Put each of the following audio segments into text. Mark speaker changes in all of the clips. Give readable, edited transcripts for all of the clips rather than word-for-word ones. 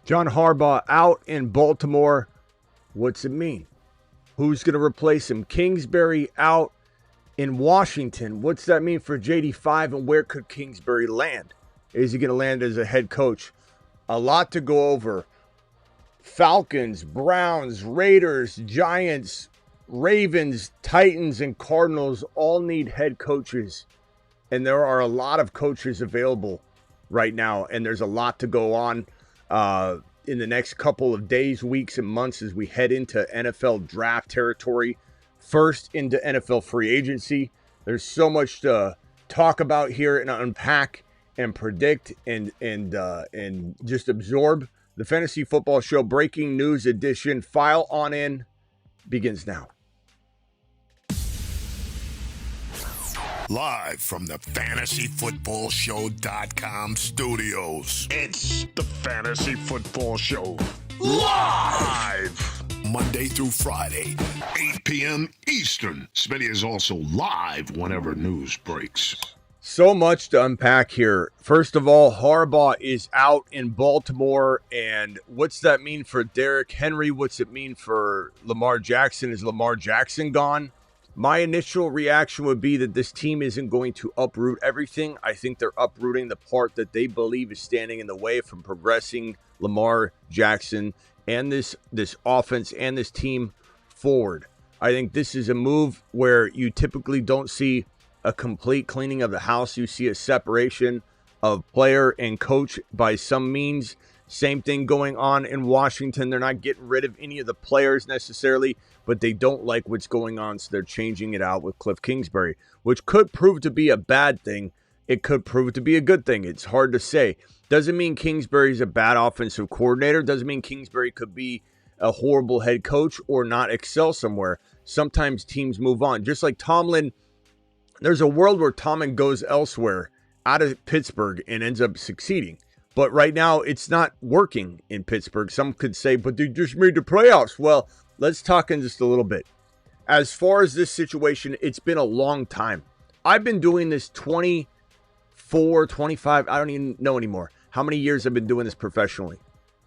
Speaker 1: John Harbaugh out in Baltimore. What's it mean? Who's going to replace him? Kingsbury out in Washington. What's that mean for JD5, and where could Kingsbury land? Is he going to land as a head coach? A lot to go over. Falcons, Browns, Raiders, Giants, Ravens, Titans, and Cardinals all need head coaches. And there are a lot of coaches available right now. And there's a lot to go on in the next couple of days, weeks, and months as we head into NFL draft territory. First into NFL free agency. There's so much to talk about here and unpack and predict and just absorb. The Fantasy Football Show Breaking News Edition, File On In, begins now.
Speaker 2: Live from the FantasyFootballShow.com studios. It's the Fantasy Football Show. Live! Monday through Friday, 8 p.m. Eastern. Smitty is also live whenever news breaks.
Speaker 1: So much to unpack here. First of all, Harbaugh is out in Baltimore, and what's that mean for Derrick Henry? What's it mean for Lamar Jackson? Is Lamar Jackson gone? My initial reaction would be that this team isn't going to uproot everything. I think they're uprooting the part that they believe is standing in the way from progressing Lamar Jackson and this offense and this team forward. I think this is a move where you typically don't see a complete cleaning of the house. You see a separation of player and coach by some means. Same thing going on in Washington. They're not getting rid of any of the players necessarily, but they don't like what's going on, so they're changing it out with Cliff Kingsbury, which could prove to be a bad thing. It could prove to be a good thing. It's hard to say. Doesn't mean Kingsbury's a bad offensive coordinator. Doesn't mean Kingsbury could be a horrible head coach or not excel somewhere. Sometimes teams move on. Just like Tomlin, there's a world where Tomlin goes elsewhere out of Pittsburgh and ends up succeeding. But right now, it's not working in Pittsburgh. Some could say, but they just made the playoffs. Well, let's talk in just a little bit. As far as this situation, it's been a long time. I've been doing this 24, 25, I don't even know anymore how many years I've been doing this professionally.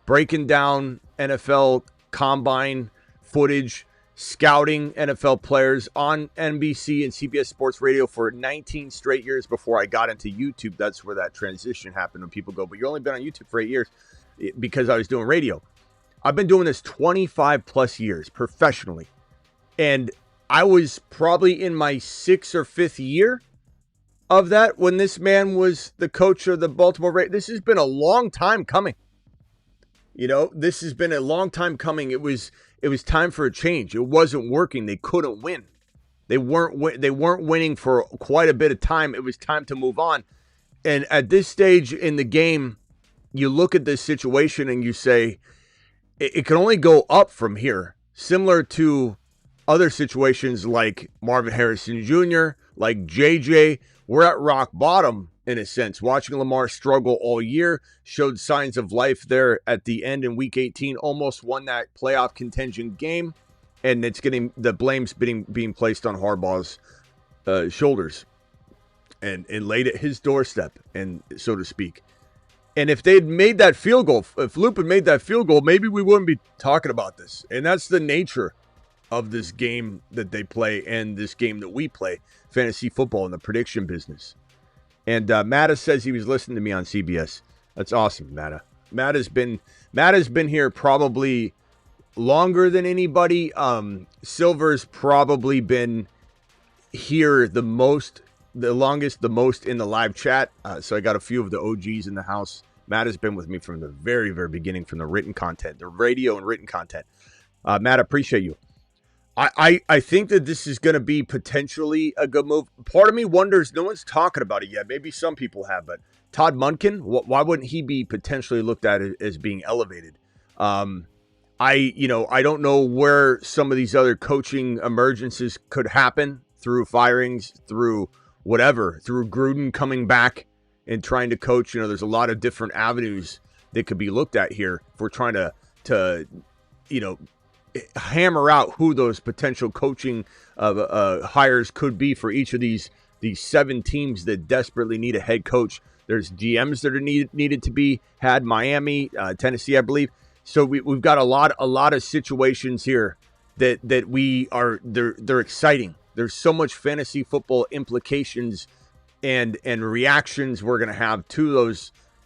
Speaker 1: Breaking down NFL combine footage, scouting NFL players on NBC and CBS Sports Radio for 19 straight years before I got into YouTube. That's where that transition happened when people go, but you've only been on YouTube for 8 years, because I was doing radio. I've been doing this 25 plus years professionally. And I was probably in my 6th or 5th year of that when this man was the coach of the Baltimore Ravens. This has been a long time coming. You know, this has been a long time coming. It was time for a change. It wasn't working. They couldn't win. They weren't winning for quite a bit of time. It was time to move on. And at this stage in the game, you look at this situation and you say, it can only go up from here. Similar to other situations like Marvin Harrison Jr., like JJ. We're at rock bottom in a sense. Watching Lamar struggle all year, showed signs of life there at the end in Week 18, almost won that playoff contention game, and it's getting the blame's being placed on Harbaugh's shoulders and laid at his doorstep, and so to speak. And if they'd made that field goal, if Luke had made that field goal, maybe we wouldn't be talking about this. And that's the nature of this game that they play and this game that we play, fantasy football in the prediction business. And Matta says he was listening to me on CBS. That's awesome, Matta. Matta's been here probably longer than anybody. Silver's probably been here the longest in the live chat. So I got a few of the OGs in the house. Matt has been with me from the very, very beginning, from the written content, the radio and written content. Matt, I appreciate you. I think that this is going to be potentially a good move. Part of me wonders, no one's talking about it yet. Maybe some people have, but Todd Monken, why wouldn't he be potentially looked at as being elevated? I don't know where some of these other coaching emergencies could happen, through firings, through whatever, through Gruden coming back and trying to coach. There's a lot of different avenues that could be looked at here if we're trying to hammer out who those potential coaching hires could be for each of these 7 teams that desperately need a head coach. There's GMs that are needed to be had. Miami, Tennessee, I believe. So we've got a lot of situations here that we are they're exciting. There's so much fantasy football implications and reactions we're gonna have to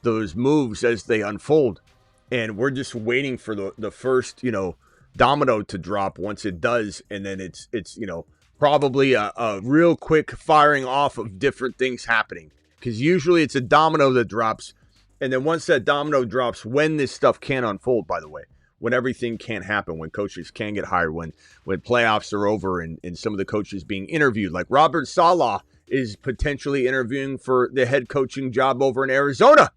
Speaker 1: those moves as they unfold, and we're just waiting for the first domino to drop. Once it does, and then it's probably a real quick firing off of different things happening, because usually it's a domino that drops, and then once that domino drops, when this stuff can unfold, by the way, when everything can happen, when coaches can get hired, when playoffs are over, and some of the coaches being interviewed, like Robert Saleh is potentially interviewing for the head coaching job over in Arizona.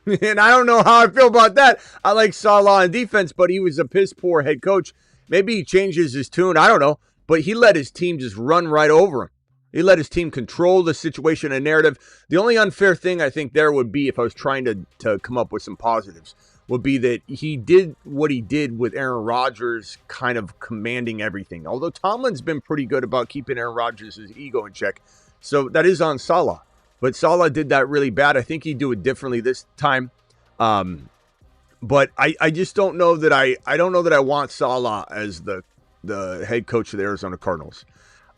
Speaker 1: And I don't know how I feel about that. I like Saleh on defense, but he was a piss poor head coach. Maybe he changes his tune. I don't know. But he let his team just run right over him. He let his team control the situation and narrative. The only unfair thing I think there would be, if I was trying to come up with some positives, would be that he did what he did with Aaron Rodgers kind of commanding everything. Although Tomlin's been pretty good about keeping Aaron Rodgers' ego in check. So that is on Saleh. But Saleh did that really bad. I think he'd do it differently this time. But I just don't know that I don't know that I want Saleh as the head coach of the Arizona Cardinals.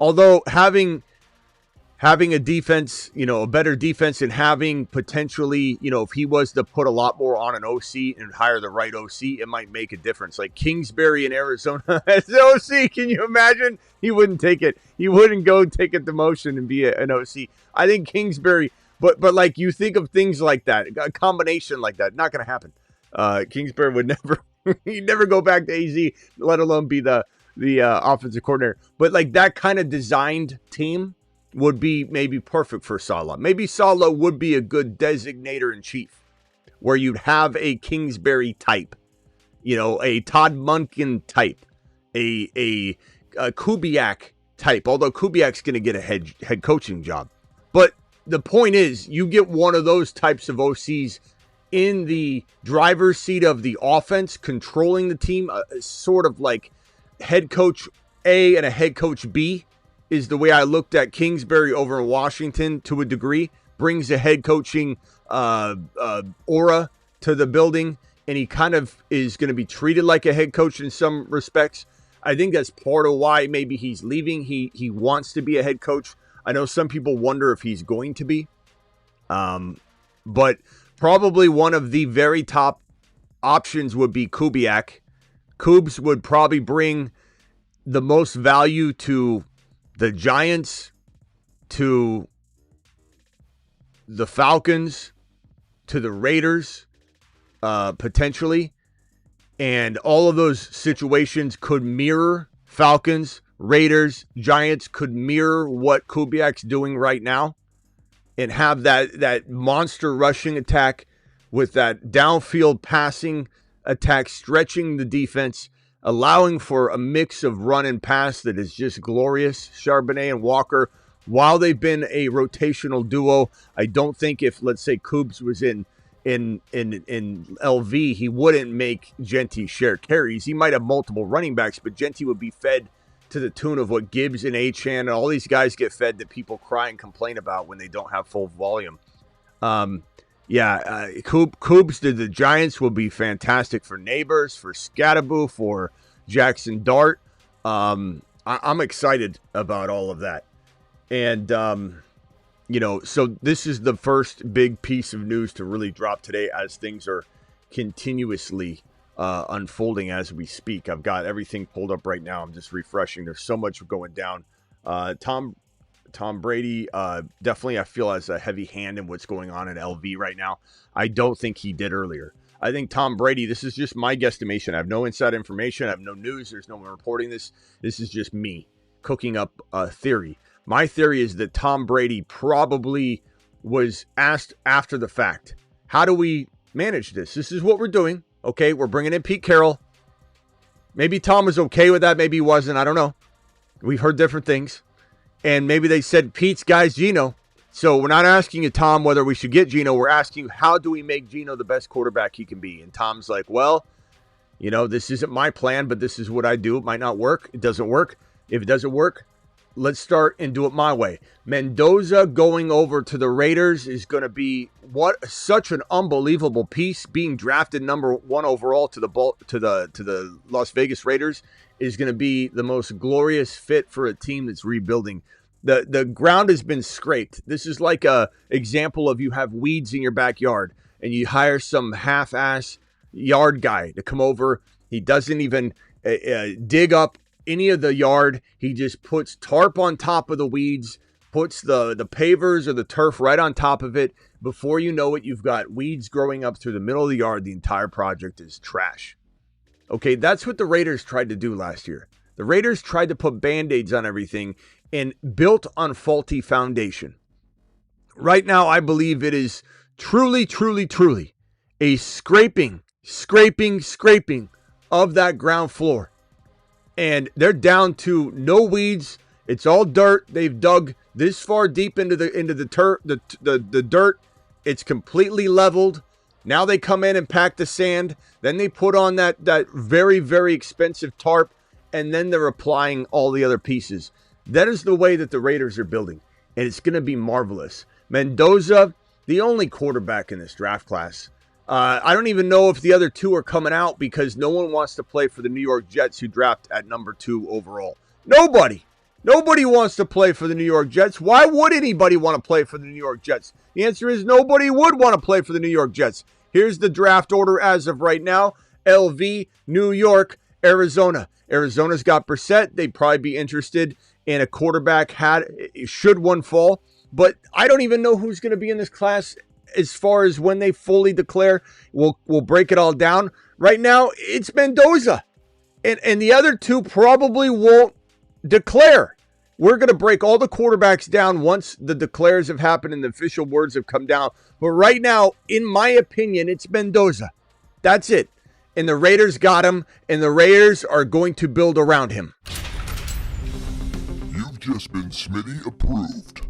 Speaker 1: Although having a defense, a better defense, and having potentially, if he was to put a lot more on an OC and hire the right OC, it might make a difference. Like Kingsbury in Arizona as the OC, can you imagine? He wouldn't take it. He wouldn't go take a demotion and be an OC. I think Kingsbury, but like you think of things like that, a combination like that, not going to happen. Kingsbury would never, he'd never go back to AZ, let alone be the offensive coordinator. But like that kind of designed team would be maybe perfect for Saleh. Maybe Saleh would be a good designator in chief, where you'd have a Kingsbury type, a Todd Monken type, a Kubiak type. Although Kubiak's going to get a head coaching job, but the point is, you get one of those types of OCs in the driver's seat of the offense, controlling the team, sort of like head coach A and a head coach B. Is the way I looked at Kingsbury over in Washington to a degree. Brings a head coaching aura to the building, and he kind of is going to be treated like a head coach in some respects. I think that's part of why maybe he's leaving. He wants to be a head coach. I know some people wonder if he's going to be. But probably one of the very top options would be Kubiak. Kubes would probably bring the most value to the Giants, to the Falcons, to the Raiders, potentially. And all of those situations could mirror Falcons, Raiders, Giants, could mirror what Kubiak's doing right now, and have that monster rushing attack with that downfield passing attack, stretching the defense, allowing for a mix of run and pass that is just glorious. Charbonnet and Walker, while they've been a rotational duo, I don't think if, let's say, Kubes was in LV, he wouldn't make Genty share carries. He might have multiple running backs, but Genty would be fed to the tune of what Gibbs and Achane and all these guys get fed that people cry and complain about when they don't have full volume. Kubes to the Giants will be fantastic for Neighbors, for Scattaboo, for Jackson Dart. I'm excited about all of that. And, so this is the first big piece of news to really drop today, as things are continuously unfolding as we speak. I've got everything pulled up right now. I'm just refreshing. There's so much going down. Tom Brady, definitely I feel has a heavy hand in what's going on in LV right now. I don't think he did earlier. I think Tom Brady, this is just my guesstimation. I have no inside information. I have no news. There's no one reporting this. This is just me cooking up a theory. My theory is that Tom Brady probably was asked after the fact, how do we manage this? This is what we're doing. Okay, we're bringing in Pete Carroll. Maybe Tom was okay with that. Maybe he wasn't. I don't know. We've heard different things. And maybe they said, Pete's guy's Geno. So we're not asking you, Tom, whether we should get Geno. We're asking you, how do we make Geno the best quarterback he can be? And Tom's like, well, this isn't my plan, but this is what I do. It might not work. It doesn't work. If it doesn't work, let's start and do it my way. Mendoza going over to the Raiders is going to be such an unbelievable piece. Being drafted number 1 overall to the Las Vegas Raiders is going to be the most glorious fit for a team that's rebuilding. The ground has been scraped. This is like a example of you have weeds in your backyard and you hire some half-ass yard guy to come over. He doesn't even dig up any of the yard. He just puts tarp on top of the weeds, puts the pavers or the turf right on top of it. Before you know it, you've got weeds growing up through the middle of the yard. The entire project is trash. Okay, that's what the Raiders tried to do last year. The Raiders tried to put Band-Aids on everything and built on faulty foundation. Right now, I believe it is truly, truly, truly a scraping of that ground floor. And they're down to no weeds. It's all dirt. They've dug this far deep into the dirt. It's completely leveled. Now they come in and pack the sand. Then they put on that very, very expensive tarp. And then they're applying all the other pieces. That is the way that the Raiders are building. And it's going to be marvelous. Mendoza, the only quarterback in this draft class. I don't even know if the other two are coming out because no one wants to play for the New York Jets who draft at number 2 overall. Nobody wants to play for the New York Jets. Why would anybody want to play for the New York Jets? The answer is nobody would want to play for the New York Jets. Here's the draft order as of right now. LV, New York, Arizona. Arizona's got Brissett. They'd probably be interested in a quarterback should one fall. But I don't even know who's going to be in this class as far as when they fully declare. We'll break it all down. Right now, it's Mendoza. And the other two probably won't declare. We're going to break all the quarterbacks down once the declares have happened and the official words have come down. But right now, in my opinion, it's Mendoza. That's it. And the Raiders got him, and the Raiders are going to build around him.
Speaker 2: You've just been Smitty approved.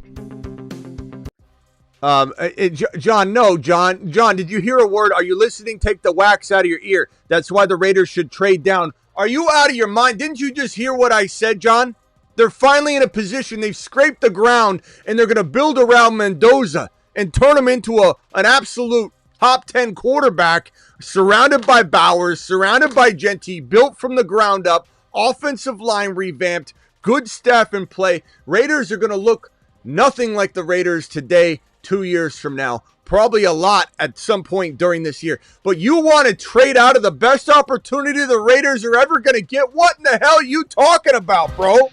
Speaker 1: John, did you hear a word? Are you listening? Take the wax out of your ear. That's why the Raiders should trade down. Are you out of your mind? Didn't you just hear what I said, John? They're finally in a position. They've scraped the ground, and they're going to build around Mendoza and turn him into an absolute top 10 quarterback, surrounded by Bowers, surrounded by Gentry, built from the ground up, offensive line revamped, good staff in play. Raiders are going to look nothing like the Raiders today, 2 years from now. Probably a lot at some point during this year. But you want to trade out of the best opportunity the Raiders are ever going to get? What in the hell are you talking about, bro?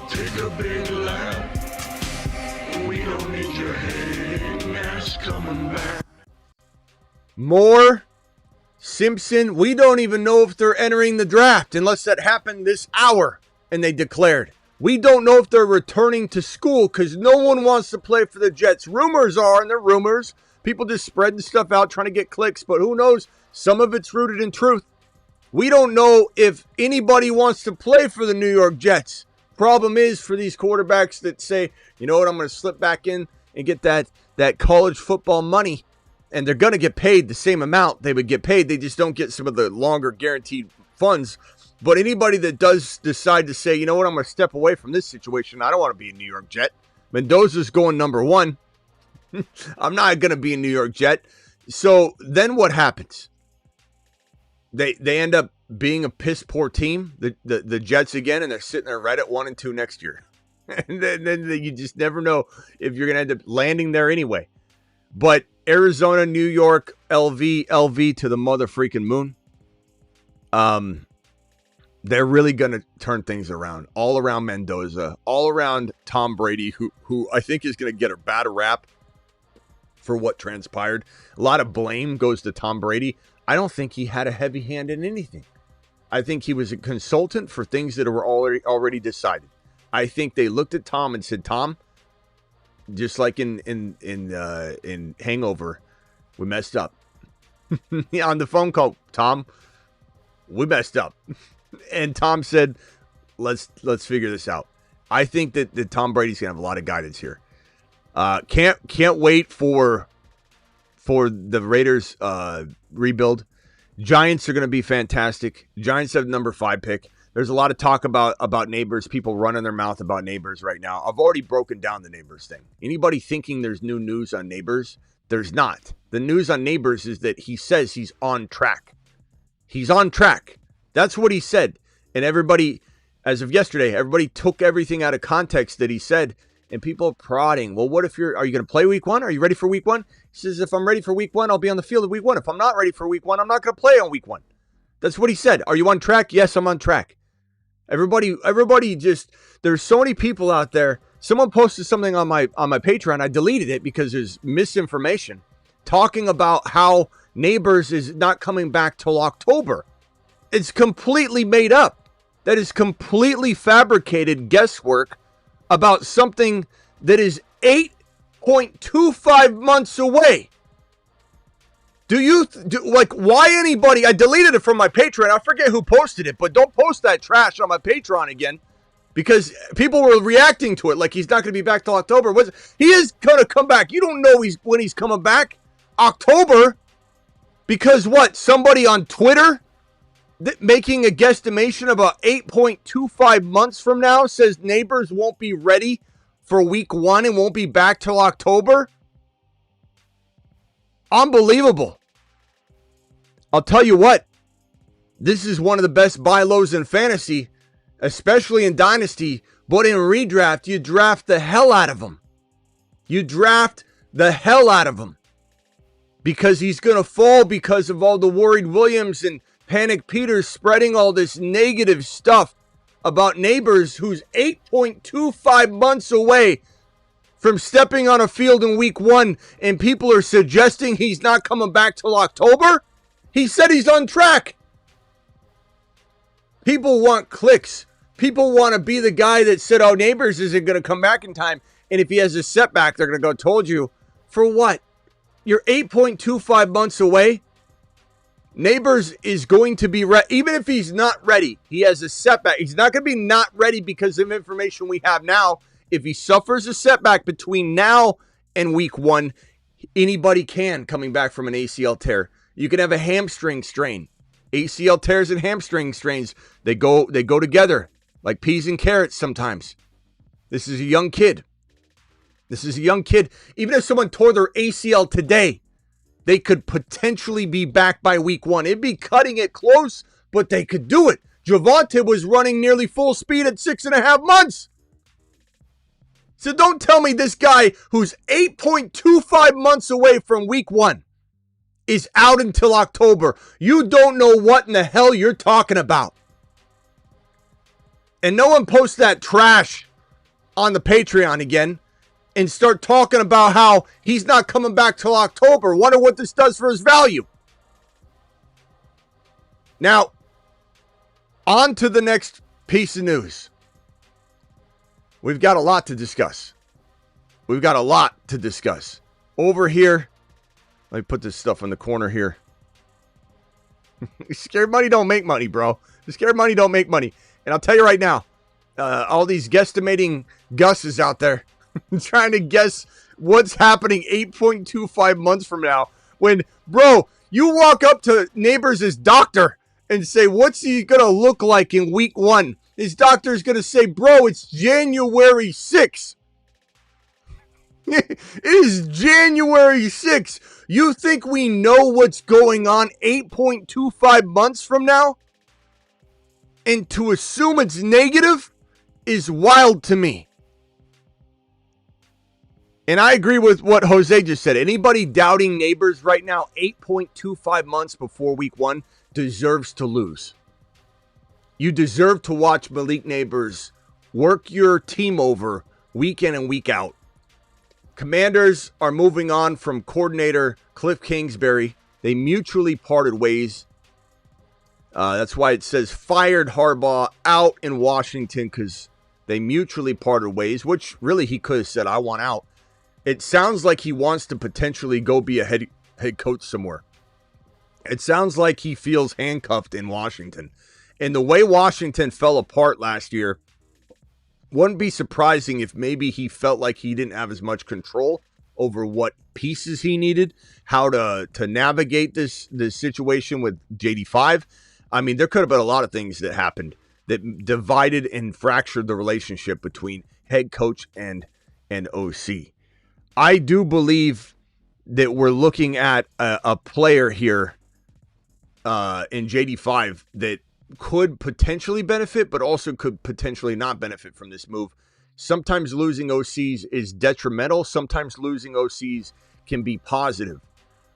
Speaker 2: Take a big lap. We don't need your hating ass coming back.
Speaker 1: Moore, Simpson, we don't even know if they're entering the draft unless that happened this hour and they declared. We don't know if they're returning to school because no one wants to play for the Jets. Rumors are, and they're rumors, people just spreading stuff out trying to get clicks, but who knows? Some of it's rooted in truth. We don't know if anybody wants to play for the New York Jets. Problem is for these quarterbacks that say, you know what, I'm going to slip back in and get that college football money. And they're going to get paid the same amount they would get paid. They just don't get some of the longer guaranteed funds. But anybody that does decide to say, you know what, I'm going to step away from this situation. I don't want to be a New York Jet. Mendoza's going number 1. I'm not going to be a New York Jet. So then what happens? They end up being a piss poor team, the Jets again, and they're sitting there right at 1 and 2 next year. And then you just never know if you're going to end up landing there anyway. But Arizona, New York, LV to the mother freaking moon. They're really going to turn things around. All around Mendoza, all around Tom Brady, who I think is going to get a bad rap for what transpired. A lot of blame goes to Tom Brady. I don't think he had a heavy hand in anything. I think he was a consultant for things that were already decided. I think they looked at Tom and said, Tom, just like in Hangover, we messed up. On the phone call, Tom, we messed up. And Tom said, let's figure this out. I think that Tom Brady's going to have a lot of guidance here. Can't wait for the Raiders rebuild. Giants are going to be fantastic. Giants have number 5 pick. There's a lot of talk about Neighbors, people running their mouth about Neighbors right now. I've already broken down the Neighbors thing. Anybody thinking there's new news on Neighbors? There's not. The news on Neighbors is that he says he's on track. He's on track. That's what he said. And everybody, as of yesterday, everybody took everything out of context that he said. And people are prodding. Well, what if are you going to play week 1? Are you ready for week 1? He says, if I'm ready for week 1, I'll be on the field at week 1. If I'm not ready for week 1, I'm not going to play on week 1. That's what he said. Are you on track? Yes, I'm on track. Everybody just, there's so many people out there. Someone posted something on my Patreon. I deleted it because there's misinformation talking about how Neighbors is not coming back till October. It's completely made up. That is completely fabricated guesswork about something that is 8.25 months away. Why anybody, I deleted it from my Patreon. I forget who posted it, but don't post that trash on my Patreon again, because people were reacting to it like he's not going to be back till October. He is going to come back. You don't know when he's coming back. October, because what? Somebody on Twitter making a guesstimation about 8.25 months from now says Neighbors won't be ready for week 1 and won't be back till October. Unbelievable. I'll tell you what, this is one of the best buy lows in fantasy, especially in Dynasty, but in redraft, you draft the hell out of him. You draft the hell out of him because he's going to fall because of all the worried Williams and Panic Peters spreading all this negative stuff about Neighbors, who's 8.25 months away from stepping on a field in week 1, and people are suggesting he's not coming back till October. He said he's on track. People want clicks. People want to be the guy that said, oh, Neighbors isn't going to come back in time. And if he has a setback, they're going to go, told you. For what? You're 8.25 months away. Neighbors is going to be ready. Even if he's not ready, he has a setback. He's not going to be not ready because of information we have now. If he suffers a setback between now and week 1, anybody can coming back from an ACL tear. You can have a hamstring strain. ACL tears and hamstring strains, they go together like peas and carrots sometimes. This is a young kid. Even if someone tore their ACL today, they could potentially be back by week 1. It'd be cutting it close, but they could do it. Javonte was running nearly full speed at 6.5 months. So don't tell me this guy who's 8.25 months away from week 1 is out until October. You don't know what in the hell you're talking about. And no one posts that trash on the Patreon again and start talking about how he's not coming back till October. Wonder what this does for his value. Now, on to the next piece of news. We've got a lot to discuss. Over here, let me put this stuff in the corner here. Scared money don't make money, bro. Scared money don't make money. And I'll tell you right now, all these guesstimating Gus's out there trying to guess what's happening 8.25 months from now. When, bro, you walk up to Neighbors' doctor and say, what's he going to look like in week 1? His doctor's going to say, bro, it's January 6th. It is January 6th. You think we know what's going on 8.25 months from now? And to assume it's negative is wild to me. And I agree with what Jose just said. Anybody doubting Neighbors right now, 8.25 months before week 1, deserves to lose. You deserve to watch Malik Neighbors work your team over week in and week out. Commanders are moving on from coordinator Cliff Kingsbury. They mutually parted ways. That's why it says fired Harbaugh out in Washington, because they mutually parted ways, which really he could have said, I want out. It sounds like he wants to potentially go be a head coach somewhere. It sounds like he feels handcuffed in Washington. And the way Washington fell apart last year wouldn't be surprising if maybe he felt like he didn't have as much control over what pieces he needed, how to navigate this situation with JD5. I mean, there could have been a lot of things that happened that divided and fractured the relationship between head coach and OC. I do believe that we're looking at a player here in JD5 that could potentially benefit, but also could potentially not benefit from this move. Sometimes losing OCs is detrimental. Sometimes losing OCs can be positive.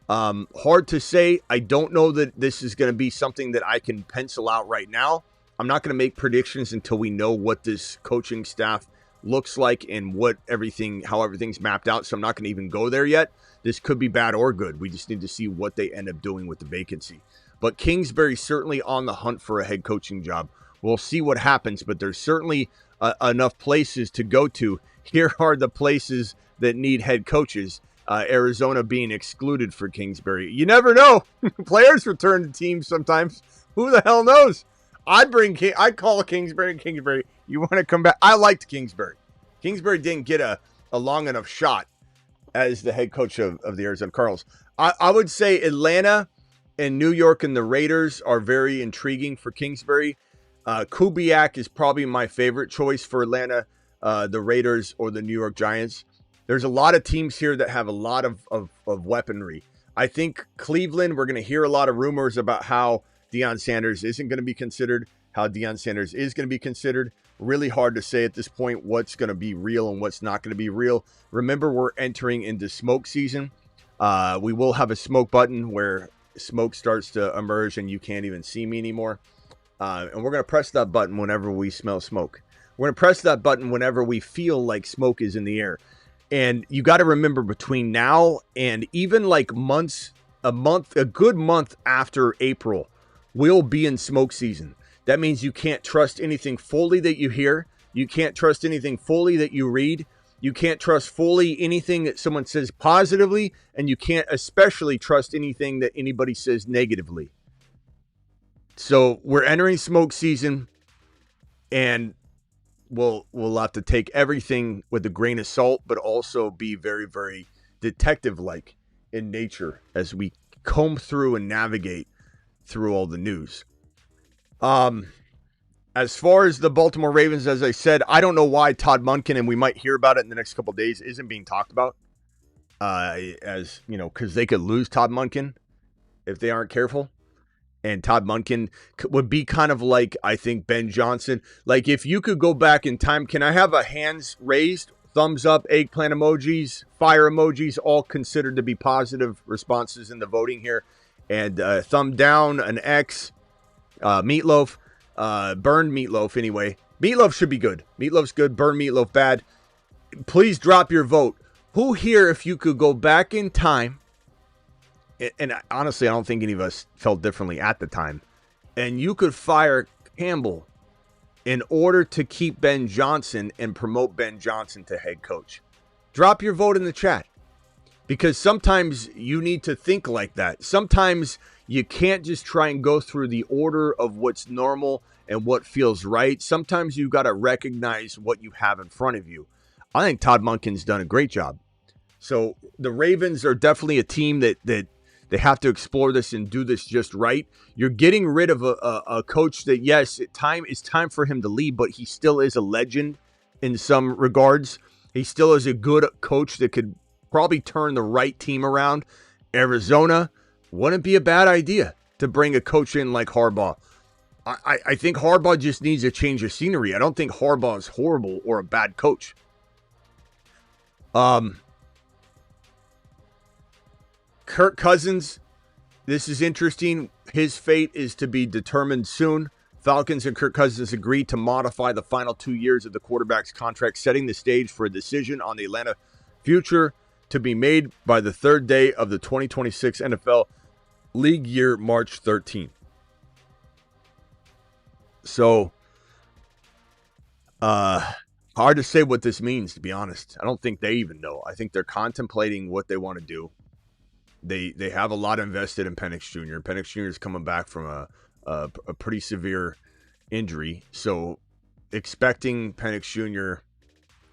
Speaker 1: Hard to say. I don't know that this is going to be something that I can pencil out right now. I'm not going to make predictions until we know what this coaching staff looks like and how everything's mapped out. So I'm not going to even go there yet. This could be bad or good. We just need to see what they end up doing with the vacancy. But Kingsbury's certainly on the hunt for a head coaching job. We'll see what happens, but there's certainly enough places to go to. Here are the places that need head coaches. Arizona being excluded for Kingsbury. You never know. Players return to teams sometimes. Who the hell knows? I'd call Kingsbury. You want to come back? I liked Kingsbury. Kingsbury didn't get a long enough shot as the head coach of the Arizona Cardinals. I would say Atlanta and New York and the Raiders are very intriguing for Kingsbury. Kubiak is probably my favorite choice for Atlanta, the Raiders, or the New York Giants. There's a lot of teams here that have a lot of weaponry. I think Cleveland, we're going to hear a lot of rumors about how Deion Sanders isn't going to be considered, how Deion Sanders is going to be considered. Really hard to say at this point what's going to be real and what's not going to be real. Remember, we're entering into smoke season. We will have a smoke button where smoke starts to emerge and you can't even see me anymore. And we're going to press that button whenever we smell smoke. We're going to press that button whenever we feel like smoke is in the air. And you got to remember, between now and even like a good month after April, we'll be in smoke season. That means you can't trust anything fully that you hear. You can't trust anything fully that you read. You can't trust fully anything that someone says positively, and you can't especially trust anything that anybody says negatively. So we're entering smoke season, and we'll have to take everything with a grain of salt, but also be very, very detective-like in nature as we comb through and navigate through all the news. As far as the Baltimore Ravens, as I said, I don't know why Todd Monken, and we might hear about it in the next couple of days, isn't being talked about. As you know, because they could lose Todd Monken if they aren't careful. And Todd Monken would be kind of like, I think, Ben Johnson. Like, if you could go back in time, can I have a hands raised, thumbs up, eggplant emojis, fire emojis, all considered to be positive responses in the voting here? And thumb down, an X, meatloaf, burned meatloaf anyway. Meatloaf should be good. Meatloaf's good, burned meatloaf bad. Please drop your vote. Who here, if you could go back in time, and honestly, I don't think any of us felt differently at the time, and you could fire Campbell in order to keep Ben Johnson and promote Ben Johnson to head coach? Drop your vote in the chat, because sometimes you need to think like that. Sometimes you can't just try and go through the order of what's normal and what feels right. Sometimes you got to recognize what you have in front of you. I think Todd Monken's done a great job. So the Ravens are definitely a team that they have to explore this and do this just right. You're getting rid of a coach that, yes, it's time for him to leave, but he still is a legend in some regards. He still is a good coach that could probably turn the right team around. Arizona wouldn't be a bad idea to bring a coach in like Harbaugh. I think Harbaugh just needs a change of scenery. I don't think Harbaugh is horrible or a bad coach. Kirk Cousins, this is interesting. His fate is to be determined soon. Falcons and Kirk Cousins agreed to modify the final 2 years of the quarterback's contract, setting the stage for a decision on the Atlanta future to be made by the third day of the 2026 NFL league year, March 13th. So, hard to say what this means, to be honest. I don't think they even know. I think they're contemplating what they want to do. They have a lot invested in Penix Jr. Penix Jr. is coming back from a pretty severe injury. So expecting Penix Jr.,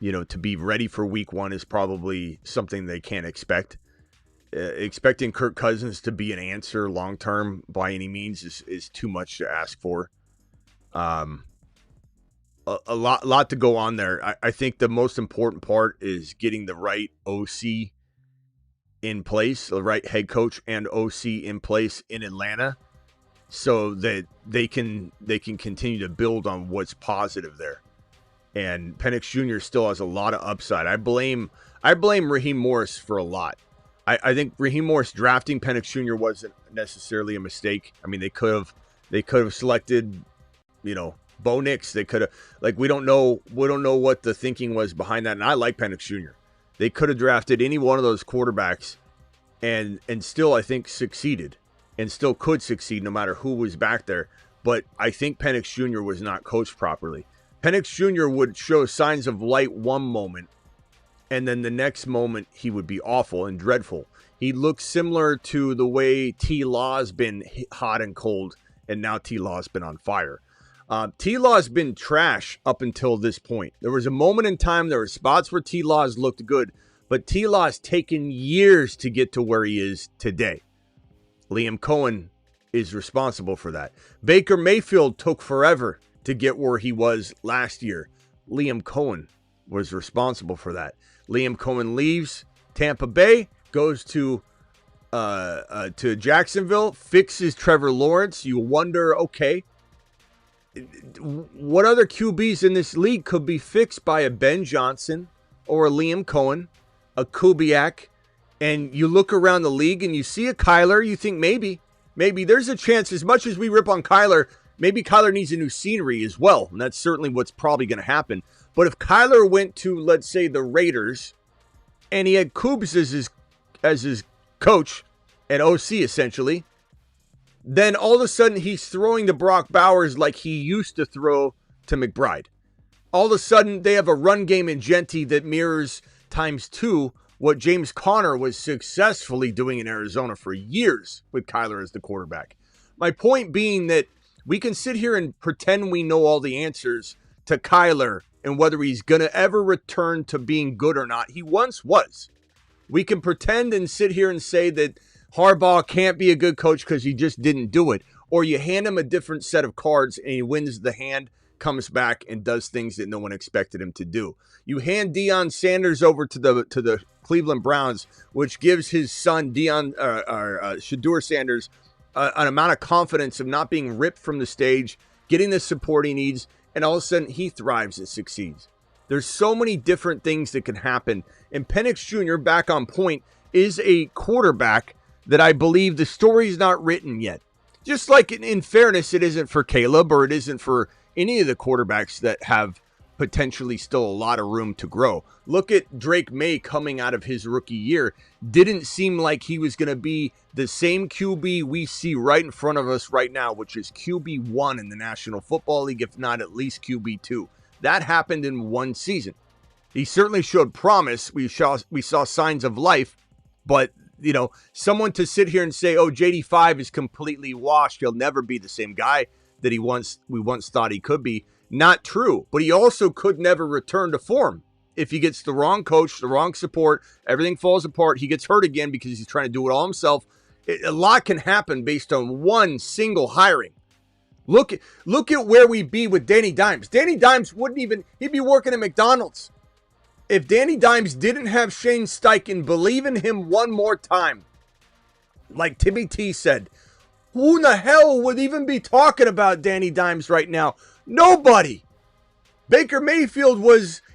Speaker 1: to be ready for week 1 is probably something they can't expect. Expecting Kirk Cousins to be an answer long-term by any means is too much to ask for. A lot to go on there. I think the most important part is getting the right OC in place, the right head coach and OC in place in Atlanta, so that they can continue to build on what's positive there. And Penix Jr. still has a lot of upside. I blame Raheem Morris for a lot. I think Raheem Morris drafting Penix Jr. wasn't necessarily a mistake. I mean, they could have selected, Bo Nix. They could have, we don't know what the thinking was behind that. And I like Penix Jr. They could have drafted any one of those quarterbacks and still, I think, succeeded and still could succeed no matter who was back there. But I think Penix Jr. was not coached properly. Penix Jr. would show signs of light one moment, and then the next moment he would be awful and dreadful. He looks similar to the way T-Law's been hot and cold, and now T-Law's been on fire. T-Law's been trash up until this point. There was a moment in time, there were spots where T-Law's looked good, but T-Law's taken years to get to where he is today. Liam Cohen is responsible for that. Baker Mayfield took forever to get where he was last year. Liam Cohen was responsible for that. Liam Cohen leaves Tampa Bay, goes to Jacksonville, fixes Trevor Lawrence. You wonder, okay, what other QBs in this league could be fixed by a Ben Johnson or a Liam Cohen, a Kubiak? And you look around the league and you see a Kyler, you think maybe there's a chance, as much as we rip on Kyler, maybe Kyler needs a new scenery as well. And that's certainly what's probably going to happen. But if Kyler went to, let's say, the Raiders, and he had Coobs as his coach and OC essentially, then all of a sudden he's throwing to Brock Bowers like he used to throw to McBride. All of a sudden they have a run game in Genty that mirrors ×2 what James Conner was successfully doing in Arizona for years with Kyler as the quarterback. My point being that we can sit here and pretend we know all the answers to Kyler and whether he's going to ever return to being good or not. He once was. We can pretend and sit here and say that Harbaugh can't be a good coach because he just didn't do it. Or you hand him a different set of cards and he wins the hand, comes back and does things that no one expected him to do. You hand Deion Sanders over to the Cleveland Browns, which gives his son Shadur Sanders an amount of confidence of not being ripped from the stage, getting the support he needs, and all of a sudden he thrives and succeeds. There's so many different things that can happen. And Penix Jr., back on point, is a quarterback that I believe the story's not written yet. Just like in fairness, it isn't for Caleb or it isn't for any of the quarterbacks that have potentially still a lot of room to grow. Look at Drake May coming out of his rookie year. Didn't seem like he was going to be the same QB we see right in front of us right now, which is QB1 in the National Football League, if not at least QB2. That happened in one season. He certainly showed promise. We saw signs of life, but someone to sit here and say, oh, JD5 is completely washed, he'll never be the same guy that we once thought he could be. Not true, but he also could never return to form. If he gets the wrong coach, the wrong support, everything falls apart, he gets hurt again because he's trying to do it all himself. A lot can happen based on one single hiring. Look at where we'd be with Danny Dimes. Danny Dimes he'd be working at McDonald's. If Danny Dimes didn't have Shane Steichen believe in him one more time, like Timmy T said, who in the hell would even be talking about Danny Dimes right now? Nobody. Baker Mayfield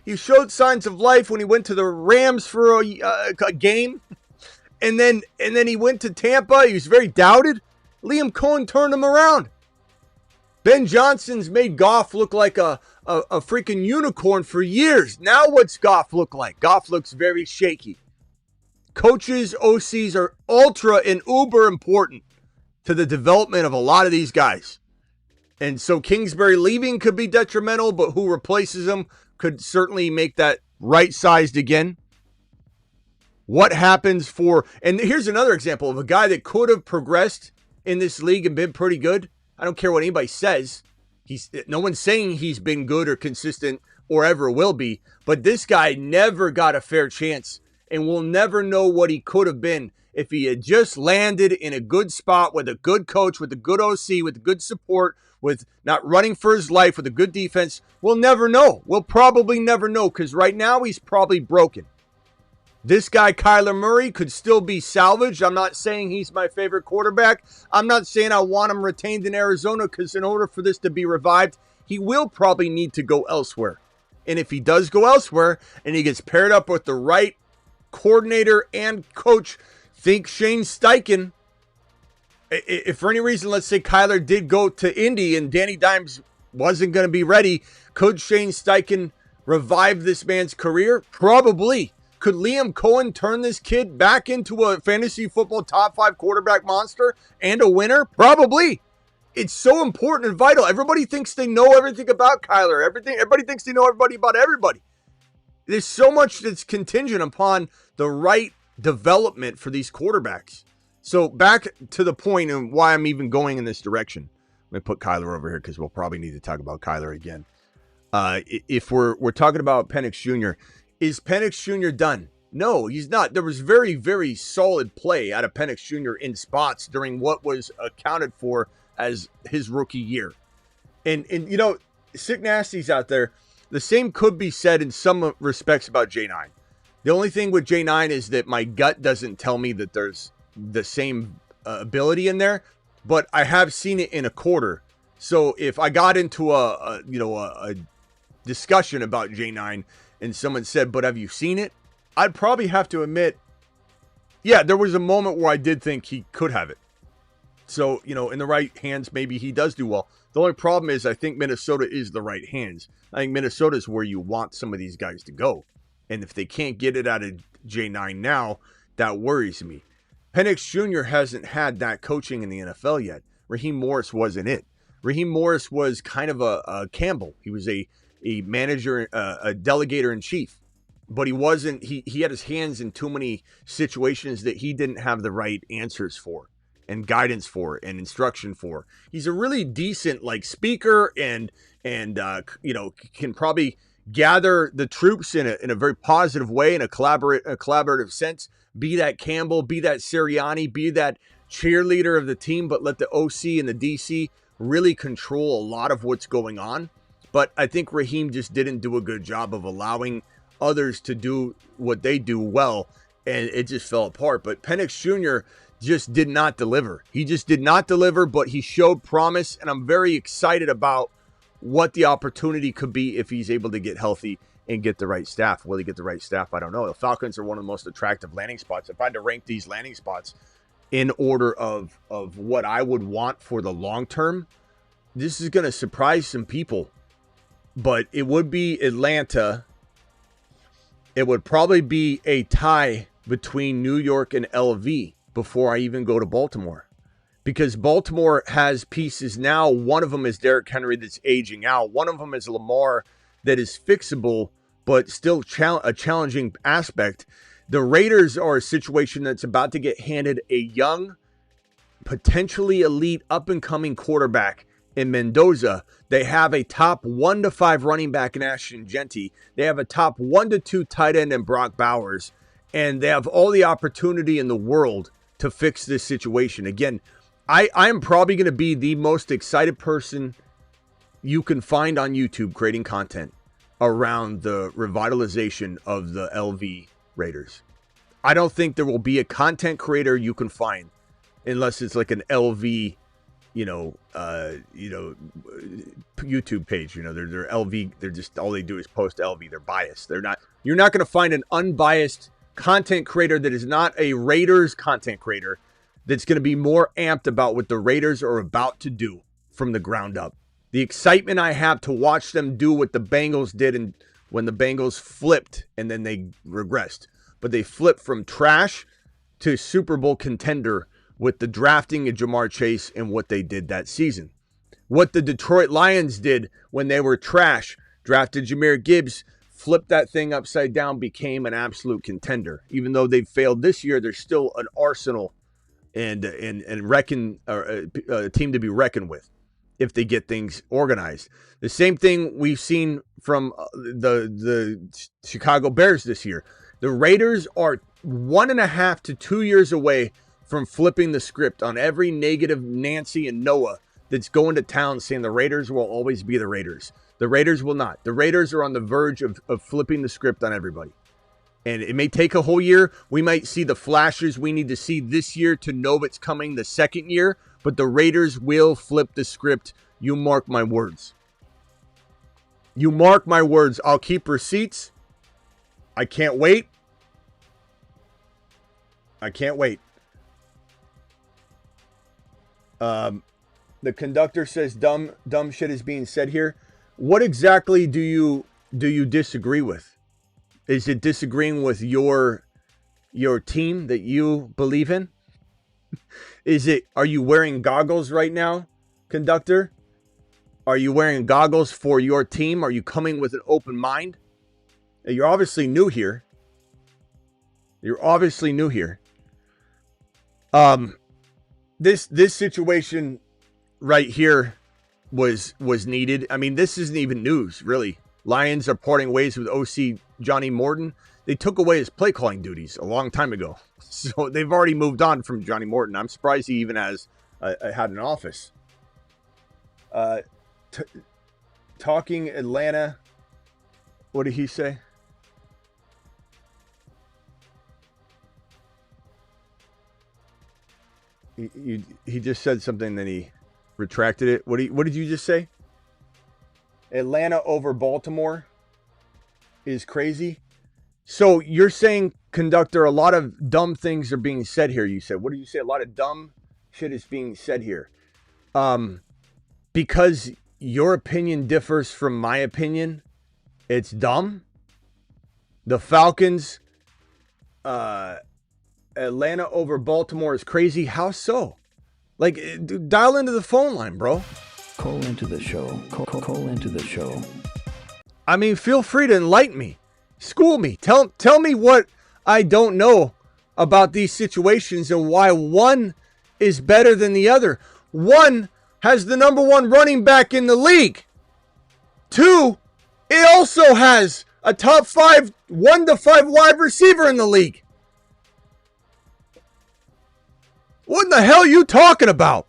Speaker 1: he showed signs of life when he went to the Rams for a game. And then he went to Tampa. He was very doubted. Liam Cohen turned him around. Ben Johnson's made Goff look like a freaking unicorn for years. Now what's Goff look like? Goff looks very shaky. Coaches, OCs are ultra and uber important to the development of a lot of these guys. And so Kingsbury leaving could be detrimental, but who replaces him could certainly make that right-sized again. What happens and here's another example of a guy that could have progressed in this league and been pretty good. I don't care what anybody says. No one's saying he's been good or consistent or ever will be, but this guy never got a fair chance, and we'll never know what he could have been if he had just landed in a good spot with a good coach, with a good OC, with good support, with not running for his life, with a good defense. We'll never know. We'll probably never know, because right now he's probably broken. This guy, Kyler Murray, could still be salvaged. I'm not saying he's my favorite quarterback. I'm not saying I want him retained in Arizona, because in order for this to be revived, he will probably need to go elsewhere. And if he does go elsewhere and he gets paired up with the right coordinator and coach, think Shane Steichen. If for any reason, let's say Kyler did go to Indy and Danny Dimes wasn't going to be ready, could Shane Steichen revive this man's career? Probably. Could Liam Cohen turn this kid back into a fantasy football top 5 quarterback monster and a winner? Probably. It's so important and vital. Everybody thinks they know everything about Kyler. Everybody thinks they know everybody about everybody. There's so much that's contingent upon the right development for these quarterbacks. So back to the point and why I'm even going in this direction. Let me put Kyler over here because we'll probably need to talk about Kyler again. If we're talking about Penix Jr., is Penix Jr. done? No, he's not. There was very, very solid play out of Penix Jr. in spots during what was accounted for as his rookie year. And you know, sick nasties out there, the same could be said in some respects about J9. The only thing with J9 is that my gut doesn't tell me that there's the same ability in there, but I have seen it in a quarter. So if I got into a discussion about J9 and someone said, but have you seen it? I'd probably have to admit, yeah, there was a moment where I did think he could have it. So, you know, in the right hands, maybe he does do well. The only problem is I think Minnesota is the right hands. I think Minnesota is where you want some of these guys to go. And if they can't get it out of J9 now, that worries me. Penix Jr. hasn't had that coaching in the NFL yet. Raheem Morris wasn't it. Raheem Morris was kind of a Campbell. He was a manager, a delegator in chief, but he wasn't, he had his hands in too many situations that he didn't have the right answers for and guidance for and instruction for. He's a really decent like speaker and you know, can probably gather the troops in a very positive way, in a collaborative sense, be that Campbell, be that Sirianni, be that cheerleader of the team, but let the OC and the DC really control a lot of what's going on. But I think Raheem just didn't do a good job of allowing others to do what they do well, and it just fell apart. But Penix Jr. just did not deliver. He just did not deliver, but he showed promise, and I'm very excited about what the opportunity could be if he's able to get healthy and get the right staff. Will he get the right staff? I don't know. The Falcons are one of the most attractive landing spots. If I had to rank these landing spots in order of what I would want for the long term, this is going to surprise some people. But it would be Atlanta. It would probably be a tie between New York and LV before I even go to Baltimore. Because Baltimore has pieces now. One of them is Derrick Henry that's aging out. One of them is Lamar that is fixable, but still a challenging aspect. The Raiders are a situation that's about to get handed a young, potentially elite, up-and-coming quarterback in Mendoza. They have a top 1 to 5 running back in Ashton Genty. They have a top 1 to 2 tight end in Brock Bowers. And they have all the opportunity in the world to fix this situation. Again, I'm probably going to be the most excited person you can find on YouTube creating content around the revitalization of the LV Raiders. I don't think there will be a content creator you can find unless it's like an LV YouTube page. You know, they're LV. They're just, all they do is post LV. They're biased. You're not going to find an unbiased content creator that is not a Raiders content creator that's going to be more amped about what the Raiders are about to do from the ground up. The excitement I have to watch them do what the Bengals did and when the Bengals flipped and then they regressed. But they flipped from trash to Super Bowl contender with the drafting of Jamar Chase and what they did that season. What the Detroit Lions did when they were trash, drafted Jahmyr Gibbs, flipped that thing upside down, became an absolute contender. Even though they've failed this year, they're still an arsenal and a team to be reckoned with. if they get things organized. The same thing we've seen from the Chicago Bears this year. The Raiders are 1.5 to 2 years away from flipping the script on every negative Nancy and Noah that's going to town saying the Raiders will always be the Raiders. The Raiders will not. The Raiders are on the verge of flipping the script on everybody. And it may take a whole year. We might see the flashes we need to see this year to know it's coming the second year. But the Raiders will flip the script. You mark my words. You mark my words. I'll keep receipts. I can't wait. I can't wait. The conductor says dumb shit is being said here. What exactly do you disagree with? Is it disagreeing with your team that you believe in? Are you wearing goggles right now, conductor? Are you wearing goggles for your team? Are you coming with an open mind? You're obviously new here. This situation right here was needed. I mean, this isn't even news, really. Lions are parting ways with OC Johnny Morton. They took away his play calling duties a long time ago. So they've already moved on from Johnny Morton. I'm surprised he even had an office. Talking Atlanta. What did he say? He just said something, then he retracted it. What did you just say? Atlanta over Baltimore is crazy. So you're saying, conductor, a lot of dumb things are being said here. You said, what did you say? A lot of dumb shit is being said here. Because your opinion differs from my opinion, it's dumb. The Falcons, Atlanta over Baltimore is crazy. How so? Like, dial into the phone line, bro.
Speaker 3: Call into the show. Call into the show.
Speaker 1: I mean, feel free to enlighten me. School me. Tell me what I don't know about these situations and why one is better than the other. One has the number one running back in the league. Two, it also has a top 5, 1 to 5 wide receiver in the league. What in the hell are you talking about?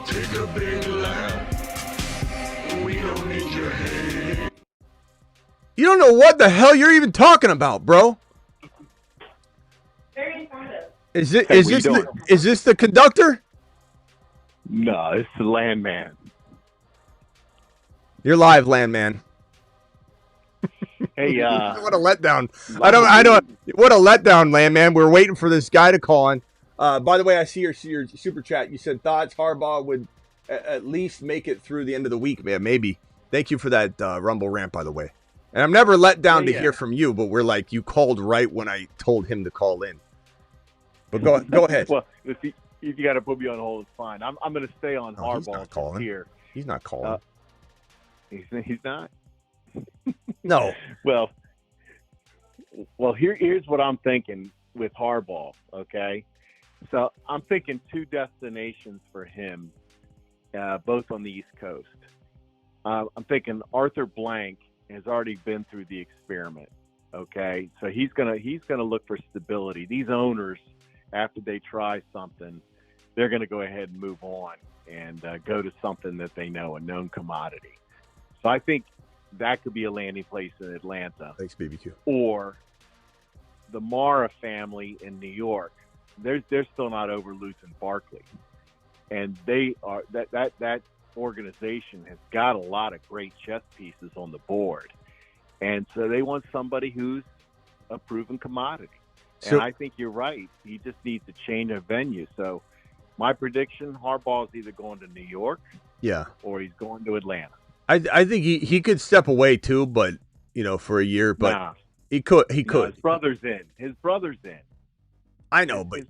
Speaker 2: Take a big lap. We don't need your head.
Speaker 1: You don't know what the hell you're even talking about, bro.
Speaker 4: Very informative.
Speaker 1: Is this the conductor?
Speaker 5: No, it's the landman.
Speaker 1: You're live, landman.
Speaker 5: Hey,
Speaker 1: What a letdown. I don't. What a letdown, landman. We're waiting for this guy to call in. By the way, I see your super chat. You said thoughts Harbaugh would at least make it through the end of the week, man. Maybe. Thank you for that Rumble rant, by the way. And I'm never let down to hear from you, but we're like, you called right when I told him to call in. But go ahead.
Speaker 5: Well, if you got to put me on hold, it's fine. I'm going to stay on Harbaugh.
Speaker 1: He's not calling.
Speaker 5: Here.
Speaker 1: He's not calling.
Speaker 5: He's not?
Speaker 1: No.
Speaker 5: Well, here's what I'm thinking with Harbaugh, okay? So I'm thinking 2 destinations for him, both on the East Coast. I'm thinking Arthur Blank has already been through the experiment, okay? So he's gonna look for stability. These owners, after they try something, they're going to go ahead and move on and go to something that they know, a known commodity. So I think that could be a landing place in Atlanta.
Speaker 1: Thanks, BBQ.
Speaker 5: Or the Mara family in New York. They're still not over losing Barkley. And they are that organization has got a lot of great chess pieces on the board. And so they want somebody who's a proven commodity. And I think you're right. He just needs to change a venue. So my prediction, Harbaugh is either going to New York or he's going to Atlanta.
Speaker 1: I think he could step away too, but for a year. But he could.
Speaker 5: No, his brother's in.
Speaker 1: I know, but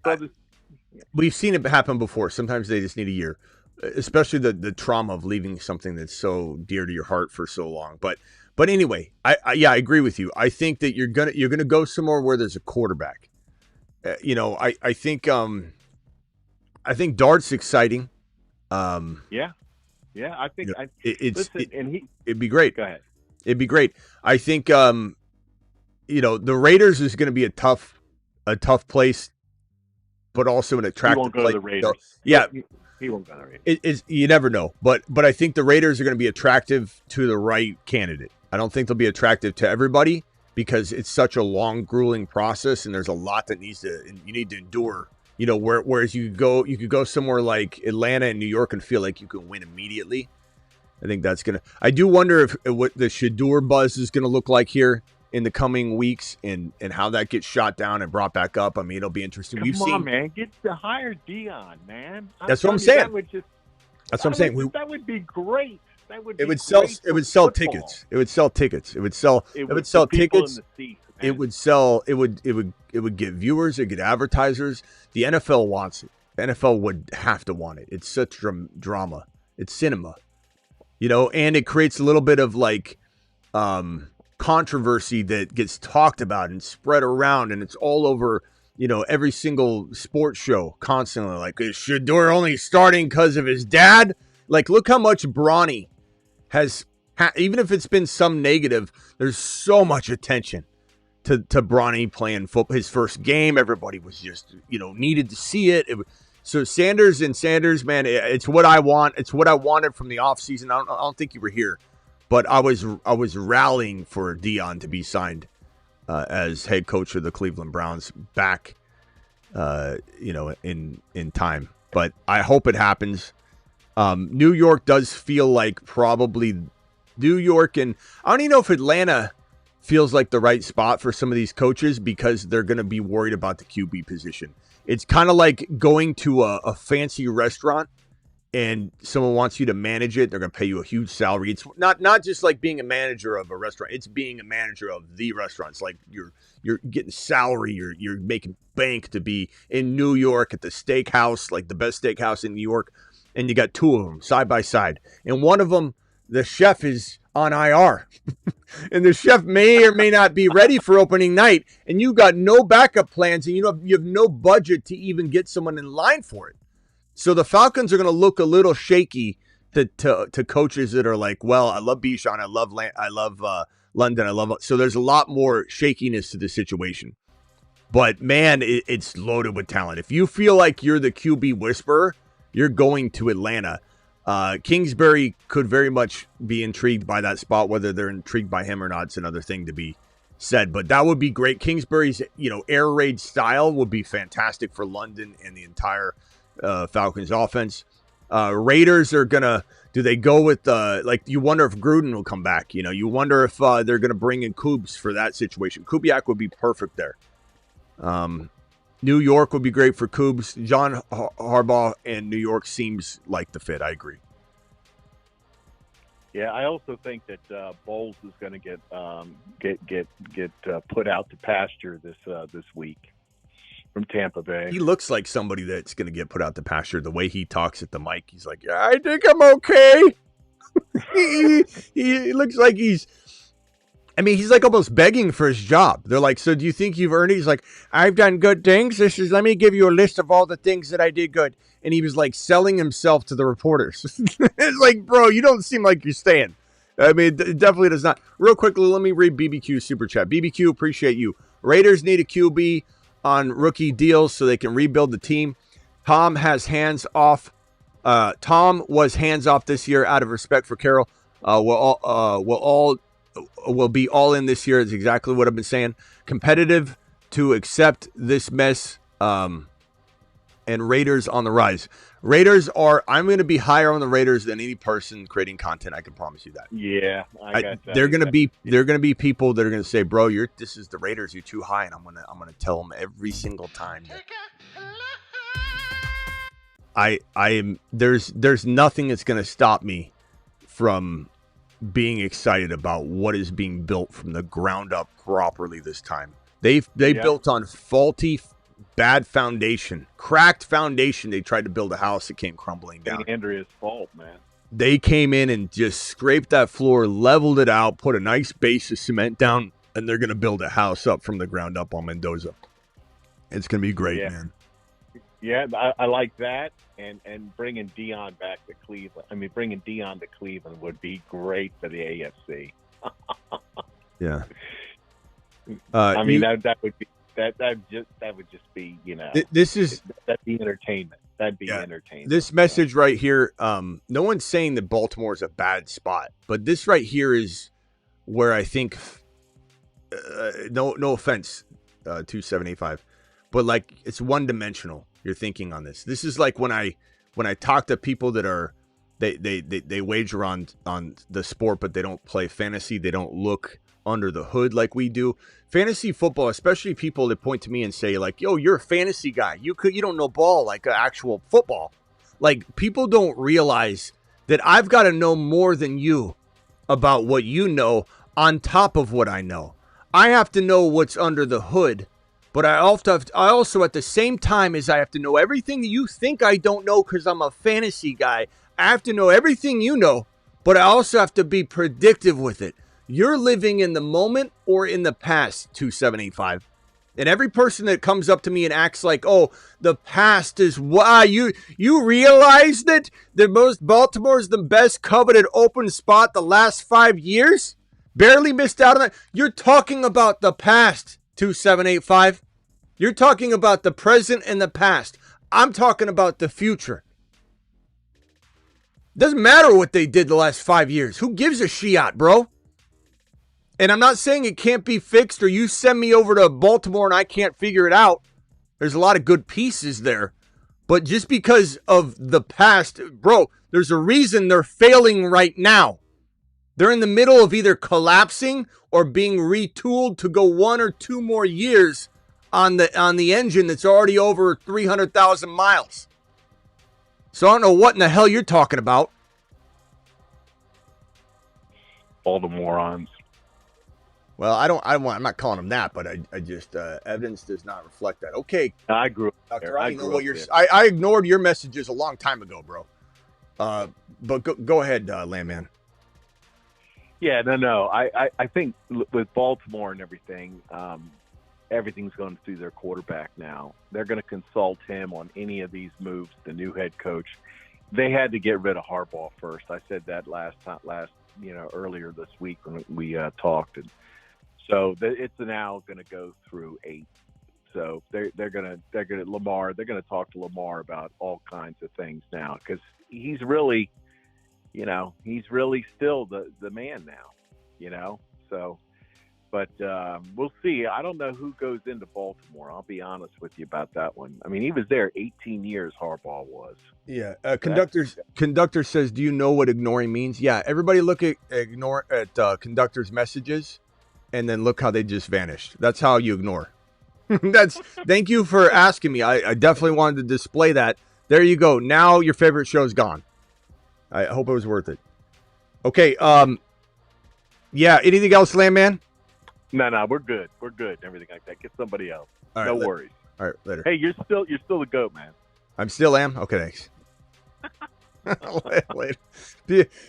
Speaker 1: we've seen it happen before. Sometimes they just need a year, especially the trauma of leaving something that's so dear to your heart for so long. But anyway, I agree with you. I think that you're gonna go somewhere where there's a quarterback. I think Dart's exciting.
Speaker 5: Yeah. I think
Speaker 1: it'd be great.
Speaker 5: Go ahead.
Speaker 1: It'd be great. I think the Raiders is going to be a tough place, but also an attractive.
Speaker 5: He won't go
Speaker 1: place.
Speaker 5: to the Raiders.
Speaker 1: Yeah,
Speaker 5: he won't go to the Raiders.
Speaker 1: You never know, but I think the Raiders are going to be attractive to the right candidate. I don't think they'll be attractive to everybody because it's such a long, grueling process, and there's a lot that you need to endure. Whereas you could go somewhere like Atlanta and New York and feel like you can win immediately. I think that's gonna. I do wonder what the Shadur buzz is gonna look like here in the coming weeks, and how that gets shot down and brought back up. I mean, it'll be interesting.
Speaker 5: Come on, man, get to hire Dion, man.
Speaker 1: That's what I'm saying. That's what I'm saying.
Speaker 5: That would be great.
Speaker 1: It would sell tickets. It would sell tickets. It would sell tickets. It would get viewers. It would get advertisers. The NFL wants it. The NFL would have to want it. It's such drama. It's cinema, and it creates a little bit of like controversy that gets talked about and spread around, and it's all over. Every single sports show constantly. Like, is Shadur only starting because of his dad? Like, look how much Bronny has. Even if it's been some negative, there's so much attention to Bronny playing football. His first game, everybody was just, needed to see it. So Sanders, man, it's what I want. It's what I wanted from the offseason. I don't think you were here, but I was rallying for Dion to be signed as head coach of the Cleveland Browns back, in time. But I hope it happens. New York does feel like probably New York, and I don't even know if Atlanta feels like the right spot for some of these coaches because they're going to be worried about the QB position. It's kind of like going to a fancy restaurant and someone wants you to manage it. They're going to pay you a huge salary. It's not just like being a manager of a restaurant. It's being a manager of the restaurant. It's like you're getting salary. You're making bank to be in New York at the steakhouse, like the best steakhouse in New York. And you got two of them side by side. And one of them, the chef is on IR. And the chef may or may not be ready for opening night. And you got no backup plans. And you have no budget to even get someone in line for it. So the Falcons are going to look a little shaky to coaches that are like, well, I love Bijan. I love London. So there's a lot more shakiness to the situation. But, man, it's loaded with talent. If you feel like you're the QB whisperer, you're going to Atlanta. Kingsbury could very much be intrigued by that spot. Whether they're intrigued by him or not, it's another thing to be said. But that would be great. Kingsbury's, air raid style would be fantastic for London and the entire Falcons offense. Raiders are gonna. Do they go with you wonder if Gruden will come back? You wonder if they're gonna bring in Kubes for that situation. Kubiak would be perfect there. New York would be great for Kubes. John Harbaugh and New York seems like the fit. I agree.
Speaker 5: Yeah, I also think that Bowles is going to get put out to pasture this week from Tampa Bay.
Speaker 1: He looks like somebody that's going to get put out to pasture. The way he talks at the mic, he's like, "Yeah, I think I'm okay." he looks like he's like almost begging for his job. They're like, "So do you think you've earned it?" He's like, "I've done good things. Let me give you a list of all the things that I did good." And he was like selling himself to the reporters. It's like, bro, you don't seem like you're staying. I mean, it definitely does not. Real quickly, let me read BBQ Super Chat. BBQ, appreciate you. Raiders need a QB on rookie deals so they can rebuild the team. Tom has hands off. Tom was hands off this year out of respect for Carroll. We'll be all in this year. Is exactly what I've been saying. Competitive to accept this mess. And Raiders on the rise. I'm going to be higher on the Raiders than any person creating content. I can promise you that.
Speaker 5: Yeah, I got that.
Speaker 1: They're going to be people that are going to say, "Bro, this is the Raiders. You're too high," and I'm going to tell them every single time. There's nothing that's going to stop me from being excited about what is being built from the ground up properly this time. They built on faulty, bad foundation, cracked foundation. They tried to build a house that came crumbling down.
Speaker 5: Andrea's fault, man.
Speaker 1: They came in and just scraped that floor, leveled it out, put a nice base of cement down, and they're going to build a house up from the ground up on Mendoza. It's going to be great, man.
Speaker 5: Yeah, I like that, and bringing Dion back to Cleveland. I mean, bringing Dion to Cleveland would be great for the AFC.
Speaker 1: Yeah.
Speaker 5: I mean, that would be that would just be, you know, that'd be entertainment. That'd be entertainment.
Speaker 1: This message right here, no one's saying that Baltimore's a bad spot, but this right here is where I think, no offense, 2785, but like it's one dimensional. You're thinking on this. This is like when I talk to people that are they wager on the sport, but they don't play fantasy. They don't look under the hood like we do. Fantasy football, especially people that point to me and say like, "Yo, you're a fantasy guy. You don't know ball like actual football." Like, people don't realize that I've got to know more than you about what you know on top of what I know. I have to know what's under the hood, but I also at the same time as I have to know everything that you think I don't know because I'm a fantasy guy. I have to know everything you know, but I also have to be predictive with it. You're living in the moment or in the past, 2785. And every person that comes up to me and acts like, oh, the past is why you realize that Baltimore's the best coveted open spot the last 5 years? Barely missed out on that. You're talking about the past, 2785. You're talking about the present and the past. I'm talking about the future. Doesn't matter what they did the last 5 years. Who gives a shit, bro? And I'm not saying it can't be fixed or you send me over to Baltimore and I can't figure it out. There's a lot of good pieces there. But just because of the past, bro, there's a reason they're failing right now. They're in the middle of either collapsing or being retooled to go 1 or 2 more years on the engine that's already over 300,000 miles. So I don't know what in the hell you're talking about.
Speaker 5: All the morons.
Speaker 1: Well, I'm not calling them that, but I just evidence does not reflect that. Okay,
Speaker 5: I grew up
Speaker 1: Doctor,
Speaker 5: there.
Speaker 1: I ignored your messages a long time ago, bro. But go ahead, Landman.
Speaker 5: Yeah, no. I think with Baltimore and everything, everything's going through their quarterback now. They're going to consult him on any of these moves. The new head coach, they had to get rid of Harbaugh first. I said that earlier this week when we talked, and so it's now going to go through 8. So they're going to talk to Lamar about all kinds of things now because he's really still the man now, So, but we'll see. I don't know who goes into Baltimore. I'll be honest with you about that one. I mean, he was there 18 years. Harbaugh was.
Speaker 1: Yeah. Conductor says, "Do you know what ignoring means?" Yeah. Everybody look at Conductor's messages, and then look how they just vanished. That's how you ignore. Thank you for asking me. I definitely wanted to display that. There you go. Now your favorite show's gone. I hope it was worth it. Okay. Yeah. Anything else, Landman?
Speaker 5: No, we're good. We're good. Everything like that. Get somebody else.
Speaker 1: All right,
Speaker 5: no worries.
Speaker 1: All right, later.
Speaker 5: Hey, you're still the GOAT, man.
Speaker 1: I'm still am? Okay, thanks. Later.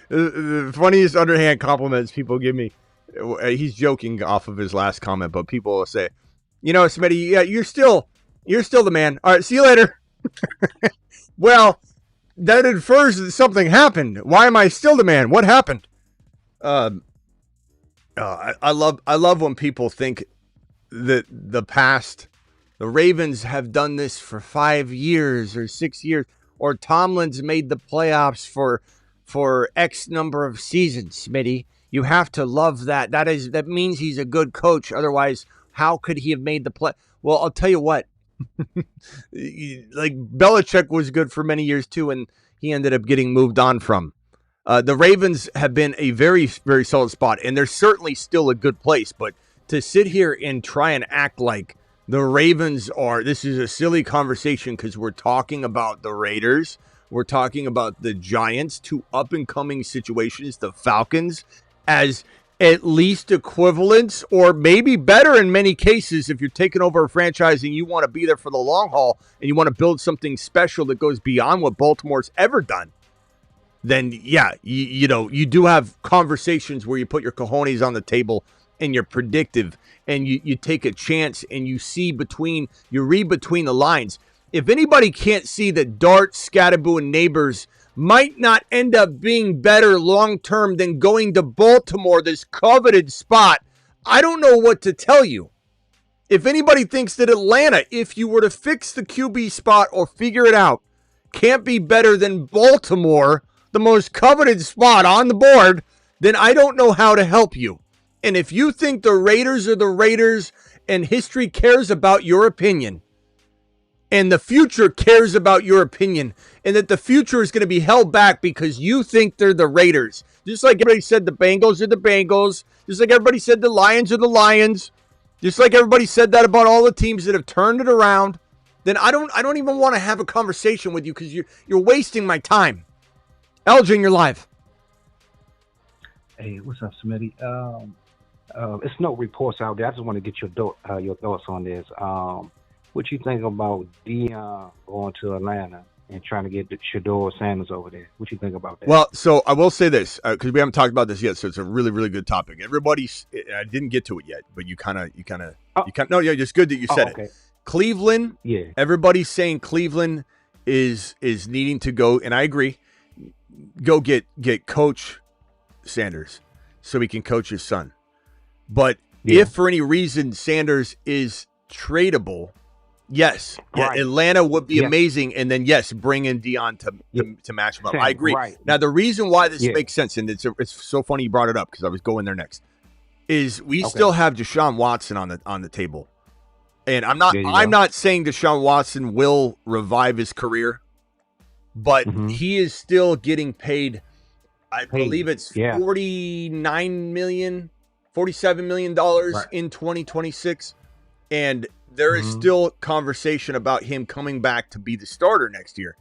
Speaker 1: The funniest underhand compliments people give me. He's joking off of his last comment, but people will say, Smitty, yeah, you're still the man. All right, see you later. Well, that infers that something happened. Why am I still the man? What happened? I love when people think that the past, the Ravens have done this for 5 years or 6 years, or Tomlin's made the playoffs for X number of seasons, Smitty. You have to love that. That means he's a good coach. Otherwise, how could he have made the play? Well, I'll tell you what. Like Belichick was good for many years too, and he ended up getting moved on from. The Ravens have been a very, very solid spot, and they're certainly still a good place. But to sit here and try and act like the Ravens this is a silly conversation because we're talking about the Raiders. We're talking about the Giants, 2 up-and-coming situations, the Falcons, as at least equivalents or maybe better in many cases if you're taking over a franchise and you want to be there for the long haul and you want to build something special that goes beyond what Baltimore's ever done. Then, yeah, you do have conversations where you put your cojones on the table and you're predictive and you take a chance and you read between the lines. If anybody can't see that Dart, Scatterboo, and Neighbors might not end up being better long-term than going to Baltimore, this coveted spot, I don't know what to tell you. If anybody thinks that Atlanta, if you were to fix the QB spot or figure it out, can't be better than Baltimore, the most coveted spot on the board, then I don't know how to help you. And if you think the Raiders are the Raiders and history cares about your opinion, and the future cares about your opinion, and that the future is going to be held back because you think they're the Raiders, just like everybody said the Bengals are the Bengals, just like everybody said the Lions are the Lions, just like everybody said that about all the teams that have turned it around, then I don't even want to have a conversation with you because you're wasting my time. Elgin, you're live.
Speaker 4: Hey, what's up, Smitty? It's no reports out there. I just want to get your thoughts on this. What you think about Deion going to Atlanta and trying to get Shadur Sanders over there? What you think about that?
Speaker 1: Well, so I will say this because we haven't talked about this yet, so it's a really, really good topic. I didn't get to it yet, but you kind of. No, yeah, it's good that you said it. Cleveland.
Speaker 4: Yeah.
Speaker 1: Everybody's saying Cleveland is needing to go, and I agree. Go get Coach Sanders so he can coach his son. But if for any reason Sanders is tradable, yes,
Speaker 4: right.
Speaker 1: Atlanta would be amazing, and then bring in Deion to match him up. I agree.
Speaker 4: Right.
Speaker 1: Now the reason why this makes sense, and it's so funny you brought it up because I was going there next, is we still have Deshaun Watson on the table, and I'm not saying Deshaun Watson will revive his career, but he is still getting paid. I believe it's $47 million in 2026, and there is still conversation about him coming back to be the starter next year.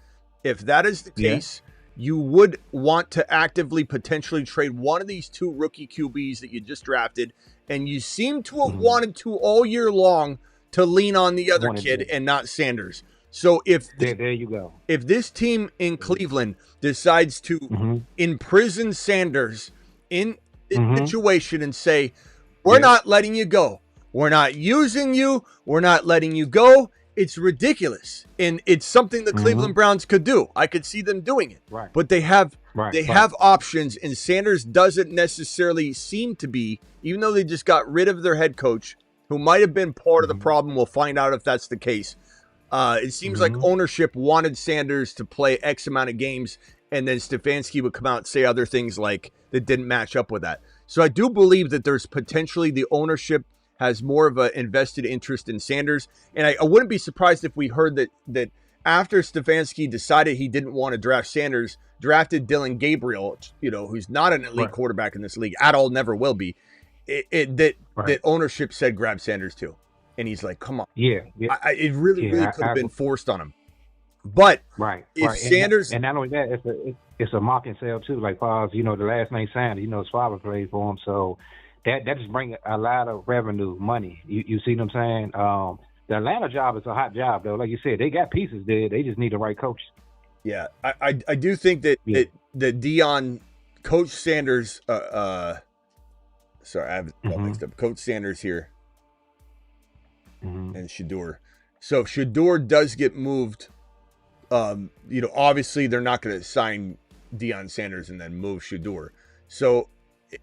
Speaker 1: If that is the case, you would want to actively potentially trade one of these two rookie QBs that you just drafted, and you seem to have wanted to all year long to lean on the other kid and not Sanders. So
Speaker 4: there you go.
Speaker 1: If this team in Cleveland decides to imprison Sanders in this situation and say, we're not letting you go, we're not using you, we're not letting you go, it's ridiculous. And it's something the Cleveland Browns could do. I could see them doing it.
Speaker 4: Right.
Speaker 1: But they have options, and Sanders doesn't necessarily seem to be, even though they just got rid of their head coach, who might have been part of the problem. We'll find out if that's the case. It seems like ownership wanted Sanders to play X amount of games, and then Stefanski would come out and say other things like that didn't match up with that. So I do believe that there's potentially the ownership has more of an invested interest in Sanders. And I wouldn't be surprised if we heard that after Stefanski decided he didn't want to draft Sanders, drafted Dylan Gabriel, who's not an elite quarterback in this league at all, never will be, that ownership said grab Sanders too. And he's like, come on.
Speaker 4: Yeah.
Speaker 1: It really could have been forced on him. But if Sanders...
Speaker 4: And not only that, it's a market sale too. Like far as, the last name Sanders, his father played for him. So that just brings a lot of revenue, money. You see what I'm saying? The Atlanta job is a hot job, though. Like you said, they got pieces there. They just need the right coach.
Speaker 1: Yeah, I do think that Deion, Coach Sanders... sorry, I have it all mixed up. Coach Sanders here. And Shadur. So if Shadur does get moved, obviously they're not going to sign Deion Sanders and then move Shadur. So,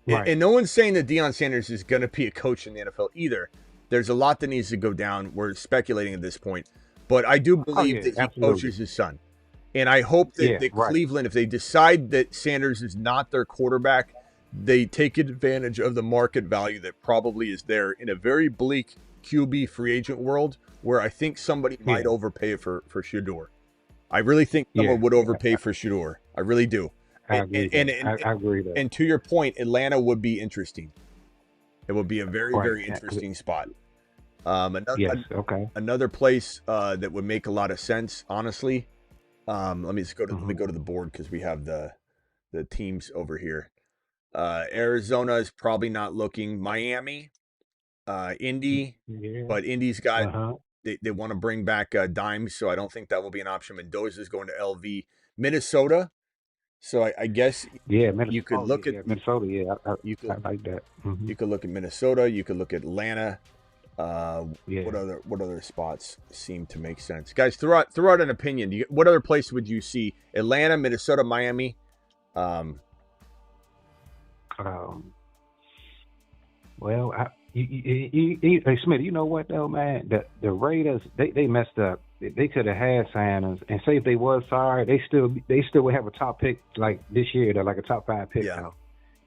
Speaker 1: and no one's saying that Deion Sanders is going to be a coach in the NFL either. There's a lot that needs to go down. We're speculating at this point. But I do believe that he coaches his son. And I hope that Cleveland, if they decide that Sanders is not their quarterback, they take advantage of the market value that probably is there in a very bleak QB free agent world, where I think somebody might overpay for Shadur. I really think someone would overpay for Shadur. I really do.
Speaker 4: I agree. I agree that.
Speaker 1: And to your point, Atlanta would be interesting. It would be a very, very interesting spot. Another place that would make a lot of sense, honestly. Let me go to the board because we have the teams over here. Arizona is probably not looking. Miami. Indy, but Indy's got they want to bring back Dimes, so I don't think that will be an option. Mendoza's going to LV. Minnesota, so I guess you could look at
Speaker 4: Minnesota. I like that.
Speaker 1: You could look at Minnesota. You could look at Atlanta.
Speaker 4: Yeah.
Speaker 1: What other spots seem to make sense, guys? Throw out an opinion. What other place would you see? Atlanta, Minnesota, Miami.
Speaker 4: Well, hey, Smitty, you know what though, man? The Raiders, they messed up. They could have had Sanders, and say if they was sorry, they still would have a top pick like this year. They're like a top 5 pick though.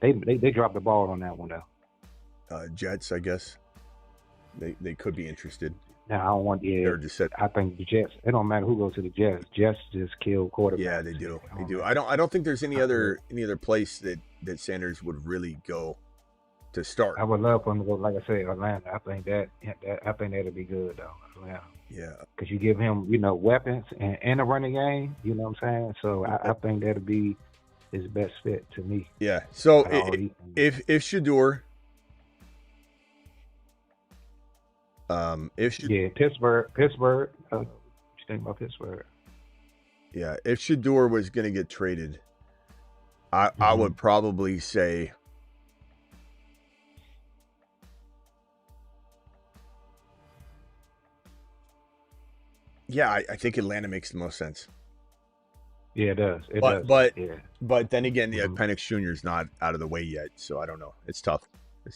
Speaker 4: They dropped the ball on that one though.
Speaker 1: Jets, I guess. They could be interested.
Speaker 4: No, I don't want. Yeah, I think the Jets. It don't matter who goes to the Jets. Jets just kill quarterbacks.
Speaker 1: Yeah, they do. They do. I don't think there's any other place that Sanders would really go to start.
Speaker 4: I would love for him to go, like I said, Atlanta. I think that'll be good though. Atlanta.
Speaker 1: Yeah.
Speaker 4: Because you give him, weapons and a running game. You know what I'm saying? So I think that'll be his best fit to me.
Speaker 1: Yeah. So if Shadur.
Speaker 4: Pittsburgh. What you think about Pittsburgh?
Speaker 1: Yeah, if Shadur was going to get traded, I would probably say, yeah, I think Atlanta makes the most sense.
Speaker 4: Yeah, it does.
Speaker 1: But then again, the Penix Jr. is not out of the way yet, so I don't know. It's tough.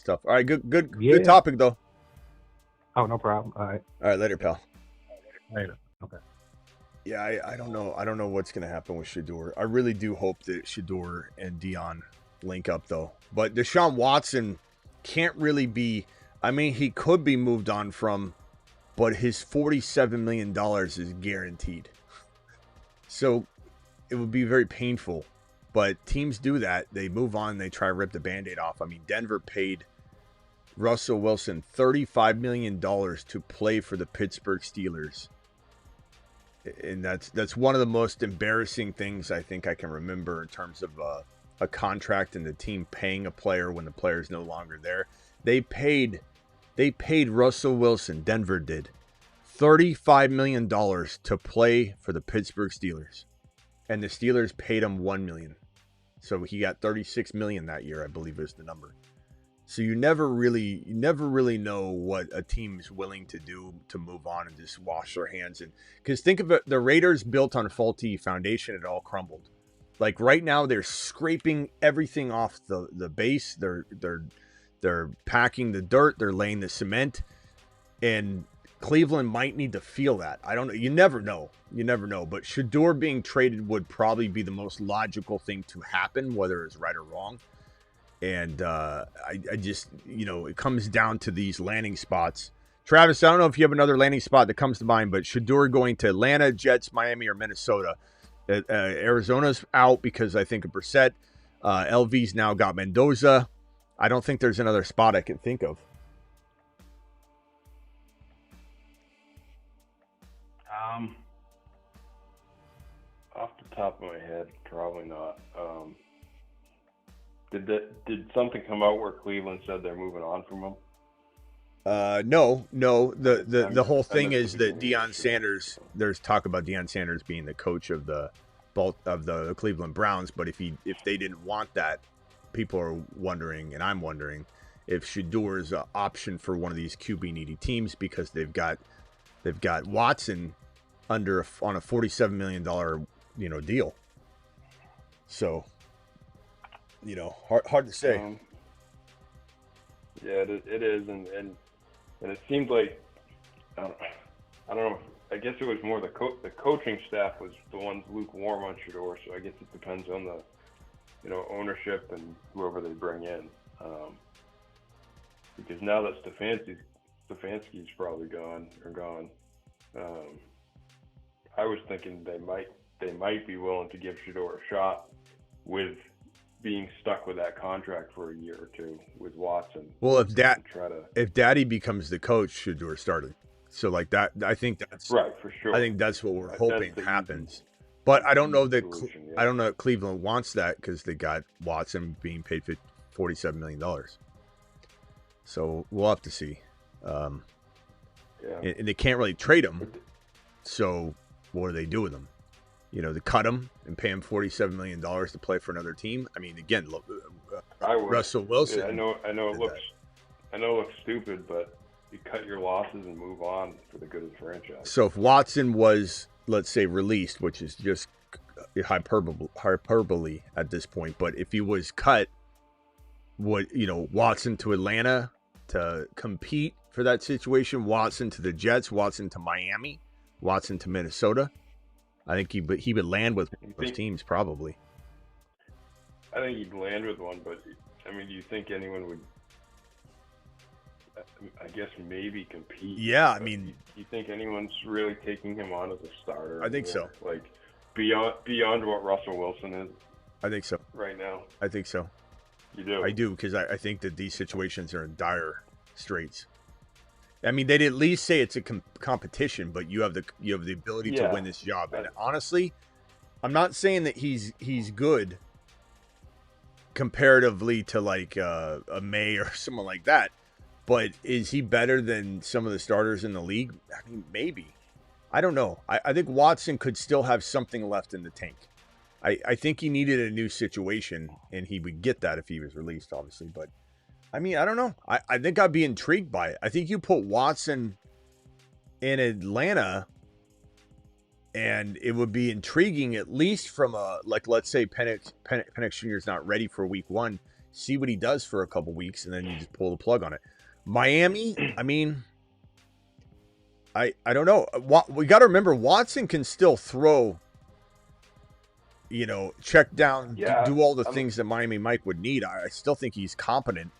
Speaker 1: All right, good topic though.
Speaker 4: Oh, no problem. All
Speaker 1: right, later, pal.
Speaker 4: Later. Okay.
Speaker 1: Yeah, I don't know. I don't know what's going to happen with Shadur. I really do hope that Shadur and Dion link up, though. But Deshaun Watson can't really be. I mean, he could be moved on from, but his $47 million is guaranteed. So it would be very painful. But teams do that. They move on. They try to rip the Band-Aid off. I mean, Denver paid Russell Wilson $35 million to play for the Pittsburgh Steelers. And that's one of the most embarrassing things I think I can remember in terms of a contract and the team paying a player when the player is no longer there. They paid Russell Wilson, Denver did, $35 million to play for the Pittsburgh Steelers. And the Steelers paid him $1 million. So he got $36 million that year, I believe is the number. So you never really know what a team is willing to do to move on and just wash their hands. And because think of it, the Raiders built on a faulty foundation, it all crumbled. Like right now, they're scraping everything off the base. They're packing the dirt. They're laying the cement, and Cleveland might need to feel that. I don't know. You never know. But Shadur being traded would probably be the most logical thing to happen, whether it's right or wrong. And I just, it comes down to these landing spots. Travis, I don't know if you have another landing spot that comes to mind, but Shadur going to Atlanta, Jets, Miami, or Minnesota. Arizona's out because I think of Brissett. LV's now got Mendoza. I don't think there's another spot I can think of.
Speaker 6: Off the top of my head, probably not. Did something come out where Cleveland said they're moving on from him?
Speaker 1: No. The whole thing is that Deion Sanders. There's talk about Deion Sanders being the coach of the Cleveland Browns, but if they didn't want that, people are wondering, and I'm wondering, if Shadur is an option for one of these QB needy teams because they've got Watson on a $47 million deal. So. Hard to say.
Speaker 6: Yeah, it is, and it seemed like I don't know. I guess it was more the coaching staff was the ones lukewarm on Shadur, so I guess it depends on the ownership and whoever they bring in. Because now that Stefanski's probably gone. I was thinking they might be willing to give Shadur a shot with being stuck with that contract for a year or two with Watson.
Speaker 1: Well, if Daddy becomes the coach, Shadur started. So like that, I think that's
Speaker 6: right for sure.
Speaker 1: I think that's what we're hoping happens. But I don't know that I don't know if Cleveland wants that because they got Watson being paid $47 million. So we'll have to see. And they can't really trade him. So what do they do with him? They cut him and pay him $47 million to play for another team. I mean, again, look, Russell Wilson.
Speaker 6: Yeah, I know it looks stupid, but cut your losses and move on for the good of the franchise.
Speaker 1: So if Watson was, let's say, released, which is just hyperbole at this point, but if he was cut, would Watson to Atlanta to compete for that situation, Watson to the Jets, Watson to Miami, Watson to Minnesota? I think he would land with those teams probably.
Speaker 6: I think he'd land with one, but I mean, do you think anyone would? I guess maybe compete.
Speaker 1: Yeah, I mean,
Speaker 6: do you think anyone's really taking him on as a starter?
Speaker 1: I think so.
Speaker 6: Like beyond what Russell Wilson is.
Speaker 1: I think so.
Speaker 6: Right now.
Speaker 1: I think so.
Speaker 6: You do.
Speaker 1: I do, because I think that these situations are in dire straits. I mean, they'd at least say it's a competition, but you have the ability to win this job. And honestly, I'm not saying that he's good comparatively to like a May or someone like that, but is he better than some of the starters in the league? I mean, maybe. I don't know. I think Watson could still have something left in the tank. I think he needed a new situation, and he would get that if he was released, obviously. But, I mean, I don't know. I think I'd be intrigued by it. I think you put Watson in Atlanta, and it would be intriguing, at least from let's say Penix Jr. is not ready for week 1. See what he does for a couple weeks, and then you just pull the plug on it. Miami, I mean, I don't know. We got to remember, Watson can still throw, check down, do all the things that Miami Mike would need. I still think he's competent.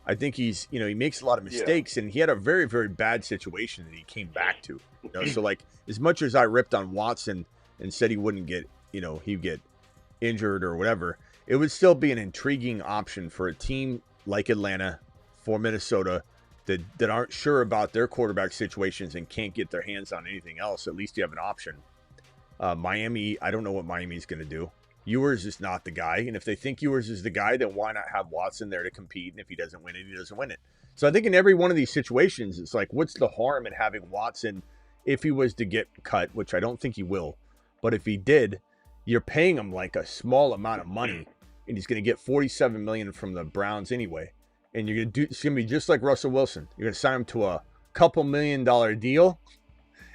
Speaker 1: I think he's, he makes a lot of mistakes, and he had a very, very bad situation that he came back to. So, like, as much as I ripped on Watson and said he wouldn't get, he'd get injured or whatever, it would still be an intriguing option for a team like Atlanta, for Minnesota, that aren't sure about their quarterback situations and can't get their hands on anything else. At least you have an option. Miami, I don't know what Miami's going to do. Ewers is not the guy. And if they think Ewers is the guy, then why not have Watson there to compete? And if he doesn't win it, he doesn't win it. So I think in every one of these situations, it's like, what's the harm in having Watson if he was to get cut, which I don't think he will. But if he did, you're paying him like a small amount of money, and he's going to get $47 million from the Browns anyway. And you're going to it's going to be just like Russell Wilson. You're going to sign him to a couple $1 million deal.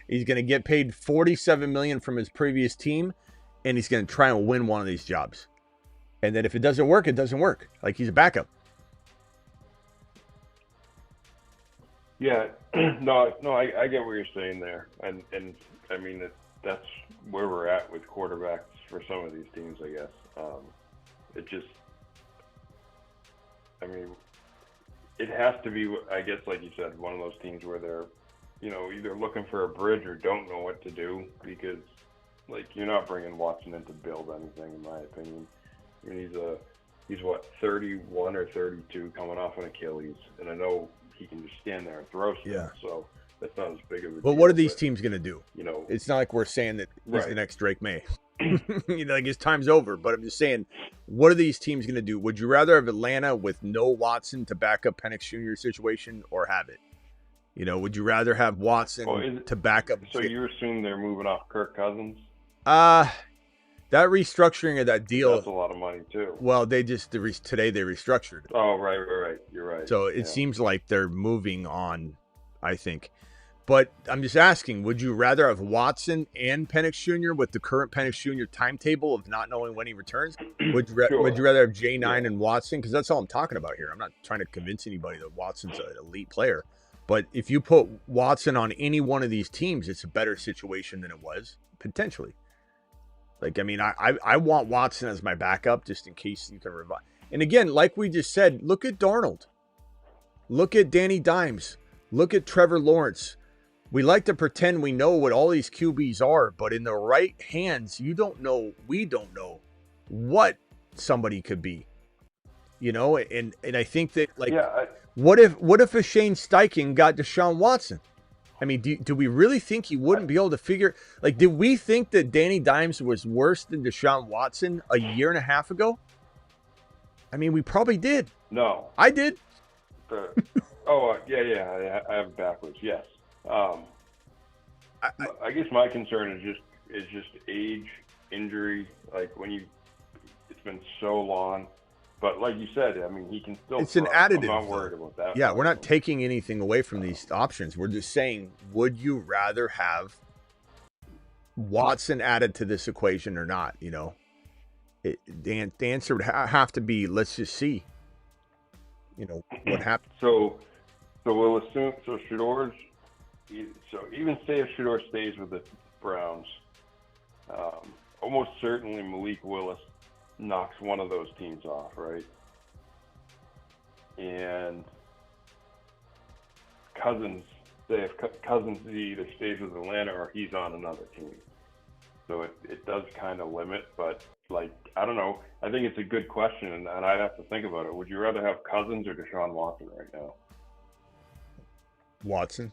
Speaker 1: He's going to get paid $47 million from his previous team, and he's going to try and win one of these jobs. And then if it doesn't work, it doesn't work. Like, he's a backup.
Speaker 6: Yeah, no, I get what you're saying there, and I mean that's where we're at with quarterbacks for some of these teams, I guess. It just, I mean, it has to be, I guess, like you said, one of those teams where they're, either looking for a bridge or don't know what to do, because, like, you're not bringing Watson in to build anything, in my opinion. I mean, he's what, 31 or 32, coming off an Achilles, and I know he can just stand there and throw stuff, so that's not as big of a deal.
Speaker 1: But what are these teams going to do?
Speaker 6: You
Speaker 1: it's not like we're saying that he's the next Drake May. Like, his time's over. But I'm just saying, what are these teams going to do? Would you rather have Atlanta with no Watson to back up Penix Jr. situation, or have it? Would you rather have Watson to back up?
Speaker 6: So you assume they're moving off Kirk Cousins?
Speaker 1: That restructuring of that deal.
Speaker 6: That's a lot of money too.
Speaker 1: Well, today they restructured.
Speaker 6: Oh, right. You're right.
Speaker 1: So it seems like they're moving on, I think. But I'm just asking, would you rather have Watson and Penix Jr. with the current Penix Jr. timetable of not knowing when he returns? Would you rather have J9 and Watson? Because that's all I'm talking about here. I'm not trying to convince anybody that Watson's an elite player. But if you put Watson on any one of these teams, it's a better situation than it was, potentially. Like, I mean, I want Watson as my backup just in case you can revive. And again, like we just said, look at Darnold. Look at Danny Dimes. Look at Trevor Lawrence. We like to pretend we know what all these QBs are, but in the right hands, we don't know what somebody could be. And I think that, like, what if a Shane Steichen got Deshaun Watson? I mean, do we really think he wouldn't be able to figure? Like, did we think that Danny Dimes was worse than Deshaun Watson a year and a half ago? I mean, we probably did.
Speaker 6: No,
Speaker 1: I did.
Speaker 6: Yeah. I have it backwards. Yes. I guess my concern is just age, injury. Like, it's been so long, But like you said, I mean, he can still.
Speaker 1: It's an
Speaker 6: throw.
Speaker 1: additive.
Speaker 6: I'm not worried about that.
Speaker 1: Yeah, we're not taking anything away from these options. We're just saying, would you rather have Watson added to this equation or not? You know, the answer would have to be, let's just see. You know what happens.
Speaker 6: So we'll assume Shador's. So even say if Shadur stays with the Browns, almost certainly Malik Willis knocks one of those teams off, right? And Cousins, say if Cousins either stays with Atlanta or he's on another team. So it does kind of limit, but like, I don't know. I think it's a good question, and I'd have to think about it. Would you rather have Cousins or Deshaun Watson right now?
Speaker 1: Watson.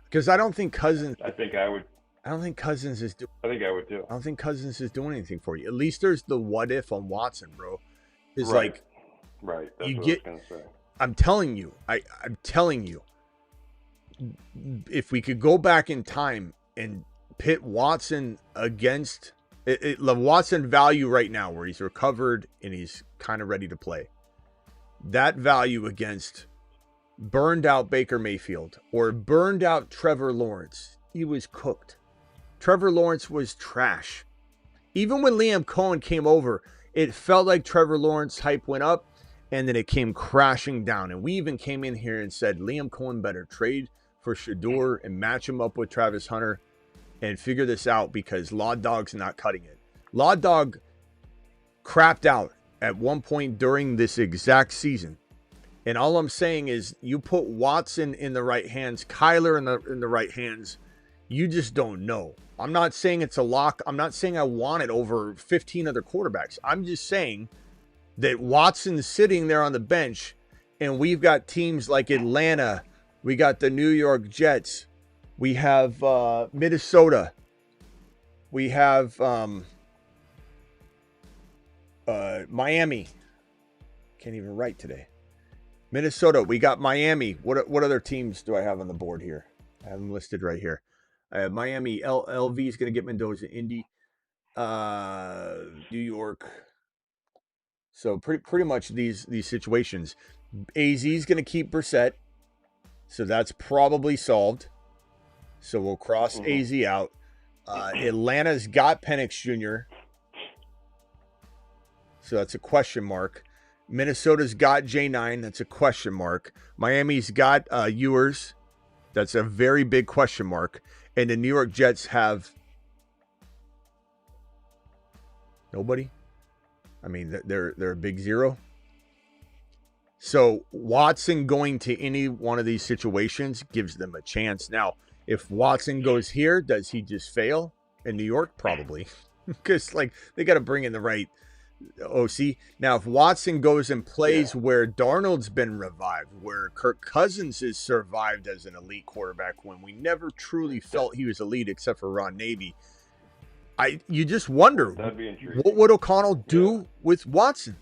Speaker 1: Because I don't think Cousins.
Speaker 6: I think I would.
Speaker 1: I don't think Cousins is.
Speaker 6: I think I would too.
Speaker 1: I don't think Cousins is doing anything for you. At least there's the what if on Watson, bro. It's
Speaker 6: right.
Speaker 1: like,
Speaker 6: right. That's
Speaker 1: you
Speaker 6: what
Speaker 1: get.
Speaker 6: I was gonna say.
Speaker 1: I'm telling you. I'm telling you. If we could go back in time and pit Watson against the Watson value right now, where he's recovered and he's kind of ready to play, that value against burned out Baker Mayfield or burned out Trevor Lawrence, he was cooked. Trevor Lawrence was trash. Even when Liam Cohen came over, it felt like Trevor Lawrence hype went up and then it came crashing down. And we even came in here and said Liam Cohen better trade for Shadur and match him up with Travis Hunter and figure this out because Law Dog's not cutting it. Law Dog crapped out at one point during this exact season. And all I'm saying is you put Watson in the right hands, Kyler in the right hands, you just don't know. I'm not saying it's a lock. I'm not saying I want it over 15 other quarterbacks. I'm just saying that Watson's sitting there on the bench and we've got teams like Atlanta. We got the New York Jets. We have Minnesota. We have Miami. Can't even write today. Minnesota. We got Miami. What other teams do I have on the board here? I have them listed right here. Miami. LV is going to get Mendoza. Indy. New York. So pretty much these situations. AZ is going to keep Brissett. So that's probably solved. So we'll cross AZ out. Atlanta's got Penix Jr. So that's a question mark. Minnesota's got J9. That's a question mark. Miami's got Ewers. That's a very big question mark. And the New York Jets have nobody. I mean, they're a big zero. So Watson going to any one of these situations gives them a chance. Now, if Watson goes here, does he just fail? In New York, probably. Because, like, they got to bring in the right OC. Now, if Watson goes and plays where Darnold's been revived, where Kirk Cousins has survived as an elite quarterback when we never truly felt he was elite except for Ron Navy, you just wonder,
Speaker 6: That'd be intriguing.
Speaker 1: What would O'Connell do with Watson?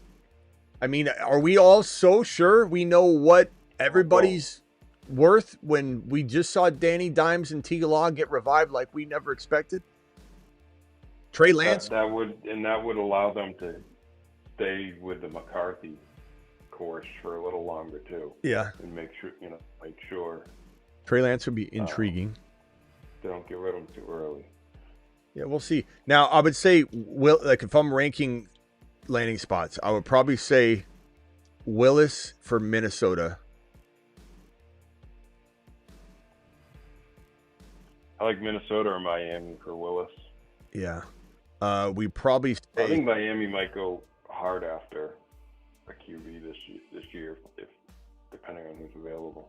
Speaker 1: I mean, are we all so sure we know what everybody's worth when we just saw Danny Dimes and T. Law get revived like we never expected? Trey Lance?
Speaker 6: That would allow them to stay with the McCarthy course for a little longer too. Yeah. And make sure
Speaker 1: Trey Lance would be intriguing.
Speaker 6: They don't get rid of him too early.
Speaker 1: Yeah, we'll see. Now, I would say, if I'm ranking landing spots, I would probably say Willis for Minnesota.
Speaker 6: I like Minnesota or Miami for Willis.
Speaker 1: Yeah. We probably say,
Speaker 6: I think Miami might go hard after a QB this year, if depending on who's available.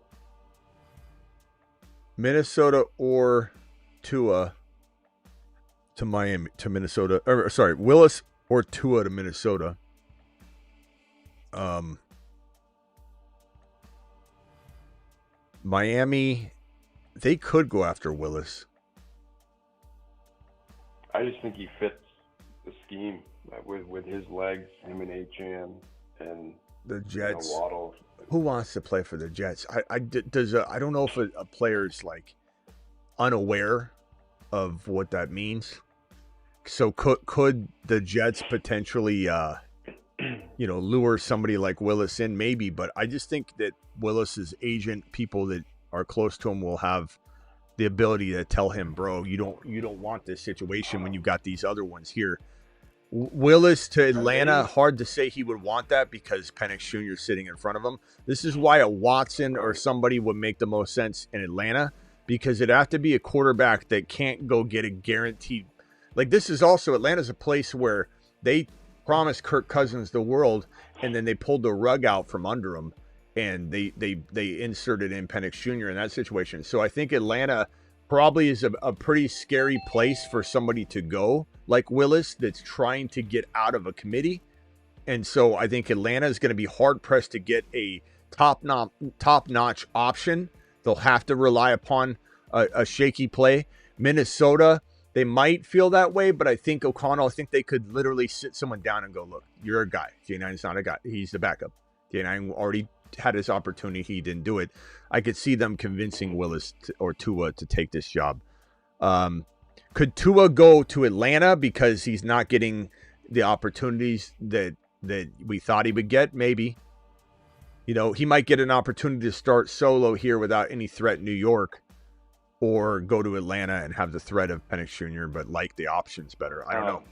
Speaker 1: Minnesota or Tua to Miami to Minnesota. Or sorry, Willis or Tua to Minnesota. Miami, they could go after Willis.
Speaker 6: I just think he fits the scheme with his legs, him and Achane and
Speaker 1: the Jets.
Speaker 6: Waddle.
Speaker 1: Who wants to play for the Jets? I don't know if a player's like unaware of what that means. So could the Jets potentially lure somebody like Willis in, maybe. But I just think that Willis's agent, people that are close to him, will have the ability to tell him, bro, you don't want this situation when you've got these other ones here. Willis to Atlanta, hard to say he would want that because Penix Jr. is sitting in front of him. This is why a Watson or somebody would make the most sense in Atlanta, because it'd have to be a quarterback that can't go get a guaranteed. Like, this is also, Atlanta's a place where they promised Kirk Cousins the world, and then they pulled the rug out from under him, and they inserted in Penix Jr. in that situation. So I think Atlanta probably is a pretty scary place for somebody to go like Willis that's trying to get out of a committee. And so I think Atlanta is going to be hard-pressed to get a top-notch option. They'll have to rely upon a shaky play. Minnesota, they might feel that way, but I think O'Connell, I think they could literally sit someone down and go, look, you're a guy. J9's not a guy. He's the backup. J9 already had his opportunity. He didn't do it. I could see them convincing Willis or Tua to take this job. Could Tua go to Atlanta because he's not getting the opportunities that we thought he would get? Maybe. He might get an opportunity to start solo here without any threat in New York, or go to Atlanta and have the threat of Penix Jr., but like the options better. I don't know.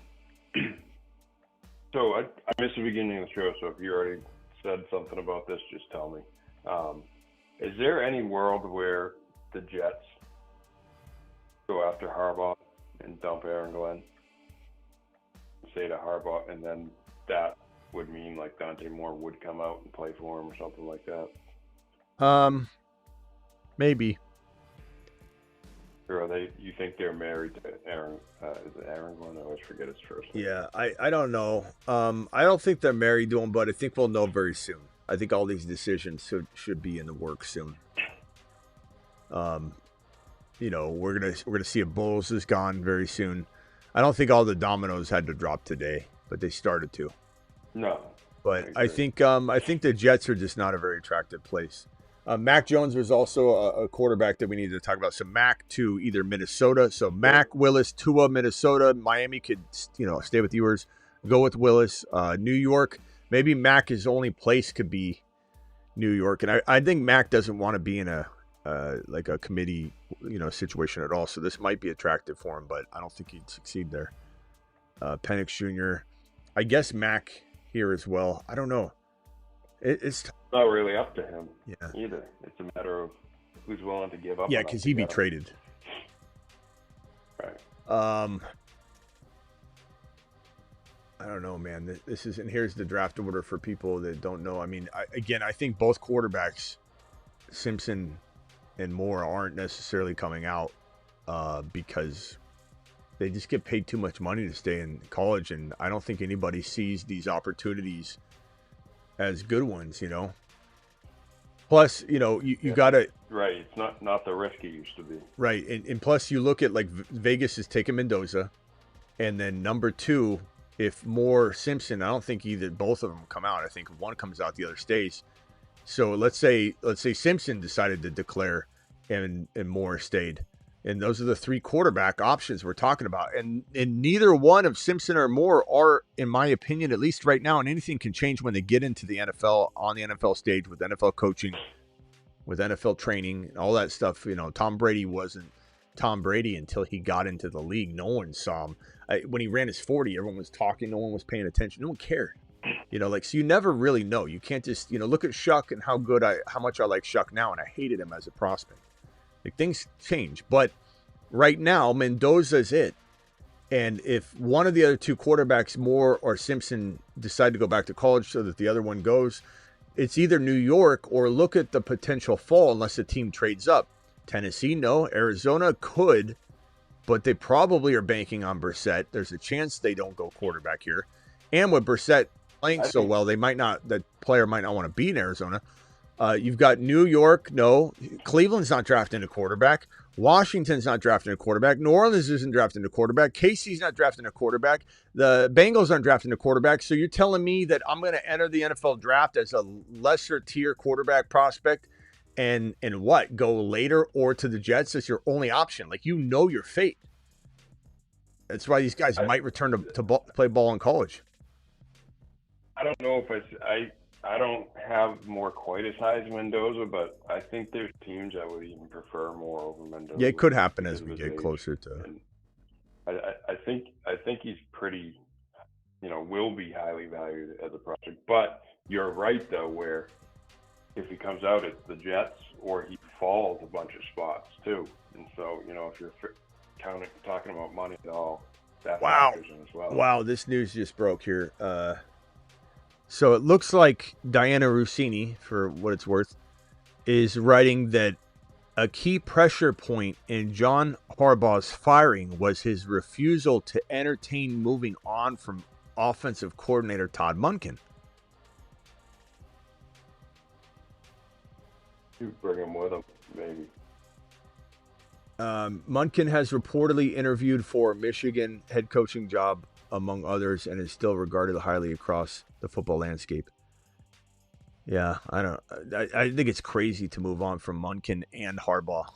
Speaker 6: So I missed the beginning of the show, so if you already said something about this, just tell me. Is there any world where the Jets go after Harbaugh and dump Aaron Glenn, say to Harbaugh, and then that would mean like Dante Moore would come out and play for him or something like that?
Speaker 1: Maybe.
Speaker 6: Or you think they're married to Aaron? Is it Aaron Glenn? I always forget his first name.
Speaker 1: Yeah, I don't know. I don't think they're married to him, but I think we'll know very soon. I think all these decisions should be in the works soon. We're gonna see if Bowles is gone very soon. I don't think all the dominoes had to drop today, but they started to.
Speaker 6: No.
Speaker 1: But I think the Jets are just not a very attractive place. Mac Jones was also a quarterback that we needed to talk about. So Mac to either Minnesota. So Mac, Willis, Tua, Minnesota. Miami could, stay with yours. Go with Willis. New York. Maybe Mac, his only place could be New York. And I think Mac doesn't want to be in a committee, situation at all. So this might be attractive for him, but I don't think he'd succeed there. Penix Jr. I guess Mac here as well. I don't know. It's
Speaker 6: not really up to him
Speaker 1: either.
Speaker 6: It's a matter of who's willing to give up.
Speaker 1: Yeah, because he'd be traded.
Speaker 6: Right.
Speaker 1: I don't know, man. This is, and here's the draft order for people that don't know. I mean, I think both quarterbacks, Simpson and Moore, aren't necessarily coming out because they just get paid too much money to stay in college, and I don't think anybody sees these opportunities as good ones, Plus, you got to...
Speaker 6: Right, it's not the risk it used to be.
Speaker 1: Right, and plus you look at, like, Vegas is taking Mendoza, and then number 2, if Moore, Simpson, I don't think both of them come out. I think if one comes out, the other stays. So let's say Simpson decided to declare and Moore stayed. And those are the 3 quarterback options we're talking about. And neither one of Simpson or Moore are, in my opinion, at least right now, and anything can change when they get into the NFL, on the NFL stage, with NFL coaching, with NFL training, and all that stuff. Tom Brady wasn't Tom Brady until he got into the league. No one saw him. When he ran his 40, everyone was talking. No one was paying attention. No one cared. So you never really know. You can't just, look at Shuck and how much I like Shuck now, and I hated him as a prospect. Like, things change, but right now Mendoza's it. And if one of the other 2 quarterbacks, Moore or Simpson, decide to go back to college so that the other one goes, it's either New York or look at the potential fall unless the team trades up. Tennessee, no. Arizona could, but they probably are banking on Brissett. There's a chance they don't go quarterback here. And with Brissett playing so well, that player might not want to be in Arizona. You've got New York, no. Cleveland's not drafting a quarterback. Washington's not drafting a quarterback. New Orleans isn't drafting a quarterback. KC's not drafting a quarterback. The Bengals aren't drafting a quarterback. So you're telling me that I'm going to enter the NFL draft as a lesser tier quarterback prospect and what? Go later or to the Jets as your only option? Like, your fate. That's why these guys might return to play ball in college.
Speaker 6: I don't know if I don't have more quite as high as Mendoza, but I think there's teams I would even prefer more over Mendoza.
Speaker 1: Yeah, it could happen as we get closer to.
Speaker 6: And I think he's pretty, will be highly valued as a prospect. But you're right though, where if he comes out, it's the Jets, or he falls a bunch of spots too. And so, if you're talking about money at all, that factors in as well.
Speaker 1: Wow, this news just broke here. So it looks like Diana Rossini, for what it's worth, is writing that a key pressure point in John Harbaugh's firing was his refusal to entertain moving on from offensive coordinator Todd Monken.
Speaker 6: You bring him with him, maybe.
Speaker 1: Monken has reportedly interviewed for Michigan head coaching job, among others, and is still regarded highly across the football landscape. Yeah, I think it's crazy to move on from Monken and Harbaugh.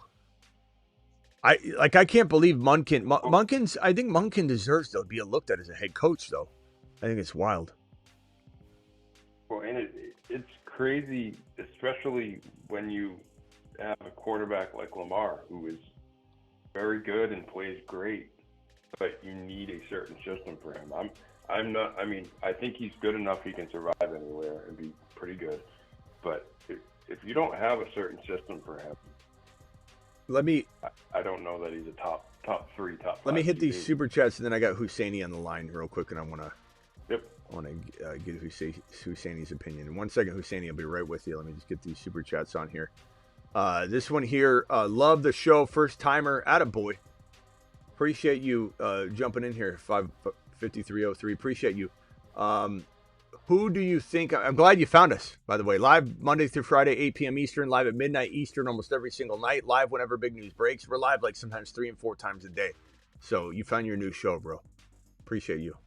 Speaker 1: I can't believe Monken's. I think Monken deserves to be looked at as a head coach, though. I think it's wild.
Speaker 6: Well, and it's crazy, especially when you have a quarterback like Lamar, who is very good and plays great, but you need a certain system for him. I'm not. I mean, I think he's good enough; he can survive anywhere and be pretty good. But if you don't have a certain system for him, I don't know that he's a top three, top five.
Speaker 1: Let me hit these super chats, and then I got Husseini on the line real quick, and I want to.
Speaker 6: Yep.
Speaker 1: I want to get Husseini's opinion. In 1 second, Husseini, I'll be right with you. Let me just get these super chats on here. This one here, love the show, first timer, attaboy. Appreciate you jumping in here, 55303. Appreciate you. Who do you think? I'm glad you found us, by the way. Live Monday through Friday, 8 p.m. Eastern, live at midnight Eastern almost every single night, live whenever big news breaks. We're live like sometimes 3 and 4 times a day. So you found your new show, bro. Appreciate you.